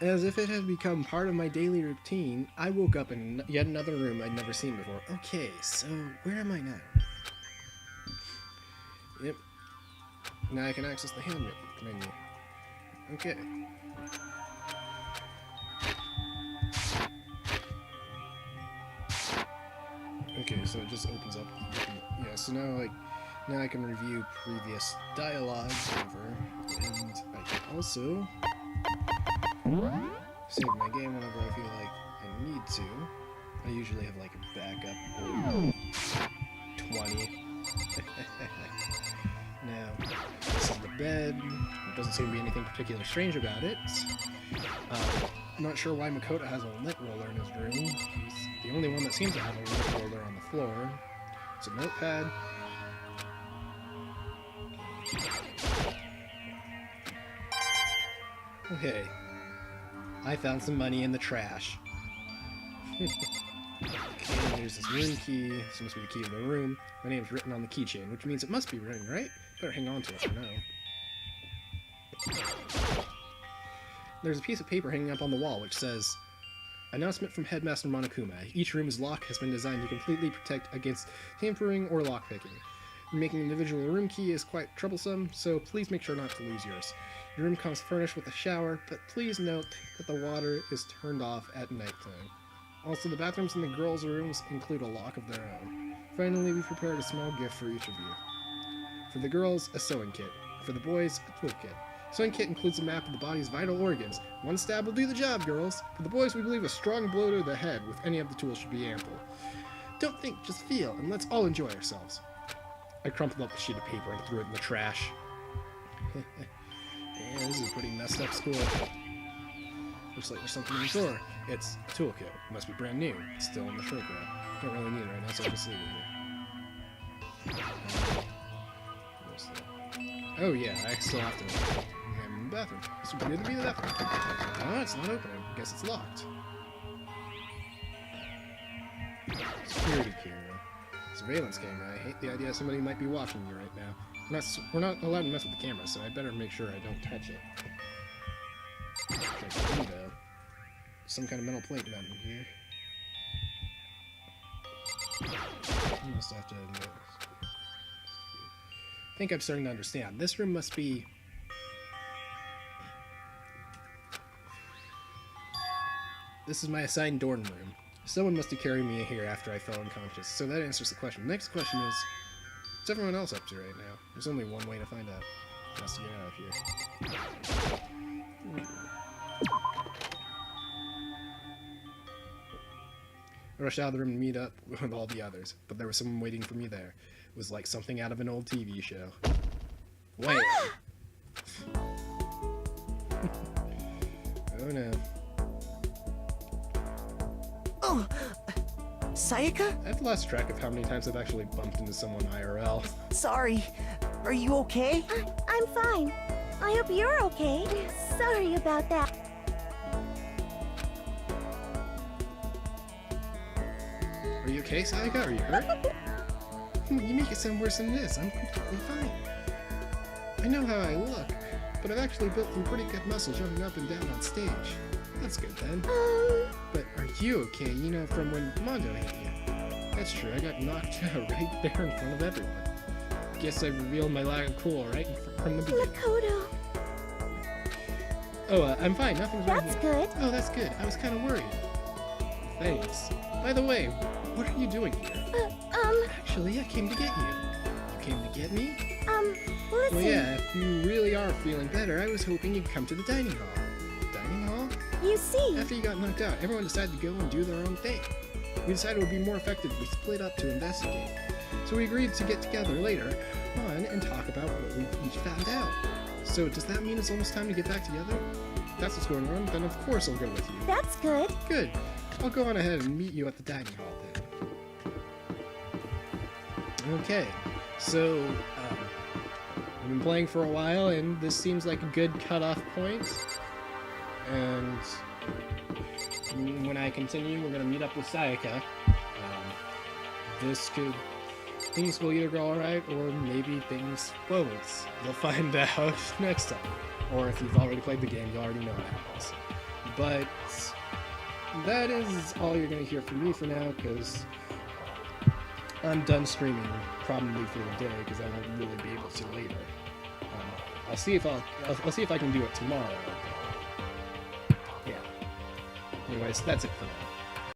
S1: As if it had become part of my daily routine, I woke up in yet another room I'd never seen before. Okay, so where am I now? Yep. Now I can access the handwritten menu. Okay. Okay, so it just opens up. Yeah, so now I can review previous dialogues over, and I can also save my game whenever I feel like I need to. I usually have like a backup of 20. Now, this is the bed. There doesn't seem to be anything particularly strange about it. I'm not sure why Makoto has a lint roller in his room. He's the only one that seems to have a lint roller on the floor. It's a notepad. Okay. I found some money in the trash. Okay, there's this room key. This must be the key to the room. My name's written on the keychain, which means it must be written, right? Better hang on to it for now. There's a piece of paper hanging up on the wall which says, "Announcement from Headmaster Monokuma. Each room's lock has been designed to completely protect against tampering or lockpicking. Making an individual room key is quite troublesome, so please make sure not to lose yours. Your room comes furnished with a shower, but please note that the water is turned off at nighttime. Also, the bathrooms in the girls' rooms include a lock of their own. Finally, we've prepared a small gift for each of you. For the girls, a sewing kit. For the boys, a toolkit. Sewing kit includes a map of the body's vital organs. One stab will do the job, girls. For the boys, we believe a strong blow to the head with any of the tools should be ample. Don't think, just feel, and let's all enjoy ourselves. I crumpled up a sheet of paper and threw it in the trash. Yeah, this is a pretty messed up school. Looks like there's something in the drawer. It's a toolkit. It must be brand new. It's still in the shrink wrap. Don't really need it right now, so I'll just leave it here. What's that? Oh yeah, I still have to examine the bathroom. This would need to be the bathroom. Oh, it's not opening. I guess it's locked. Security camera. Surveillance camera. I hate the idea somebody might be watching me right now. We're not allowed to mess with the camera, so I better make sure I don't touch it. Check the window. Some kind of metal plate mounted here. I must have to notice. I think I'm starting to understand. This room must be... This is my assigned dorm room. Someone must have carried me here after I fell unconscious, so that answers the question. The next question is, what's everyone else up to right now? There's only one way to find out. Just to get out of here. I rushed out of the room to meet up with all the others, but there was someone waiting for me there. It was like something out of an old TV show. Wait. Oh no.
S2: Oh, Sayaka?
S1: I've lost track of how many times I've actually bumped into someone IRL.
S2: Sorry. Are you okay?
S4: I'm fine. I hope you're okay. Sorry about that.
S1: Are you okay, Sayaka? Are you hurt? You make it sound worse than it is. I'm completely fine. I know how I look, but I've actually built some pretty good muscle jumping up and down on stage. That's good then. But are you okay? You know, from when Mondo hit you. That's true, I got knocked out right there in front of everyone. Guess I revealed my lack of cool right from the beginning.
S4: Makoto.
S1: Oh, I'm fine. Nothing's wrong
S4: That's
S1: here.
S4: good.
S1: Oh, that's good. I was kind of worried. Thanks. By the way, what are you doing here? Actually, I came to get you. You came to get me?
S4: Listen.
S1: Well, yeah, if you really are feeling better, I was hoping you'd come to the dining hall. Dining hall?
S4: You see.
S1: After you got knocked out, everyone decided to go and do their own thing. We decided it would be more effective if we split up to investigate. So we agreed to get together later on and talk about what we each found out. So does that mean it's almost time to get back together? If that's what's going on, then of course I'll go with you.
S4: That's good.
S1: Good. I'll go on ahead and meet you at the dining hall then. Okay, so I've been playing for a while, and this seems like a good cutoff point. And when I continue, we're gonna meet up with Sayaka. Things will either go alright, or maybe things won't. You'll find out next time. Or if you've already played the game, you already know what happens. But that is all you're gonna hear from me for now, because I'm done streaming probably for the day, because I won't really be able to later. I'll see if I can do it tomorrow. Yeah. Anyways, that's it for now.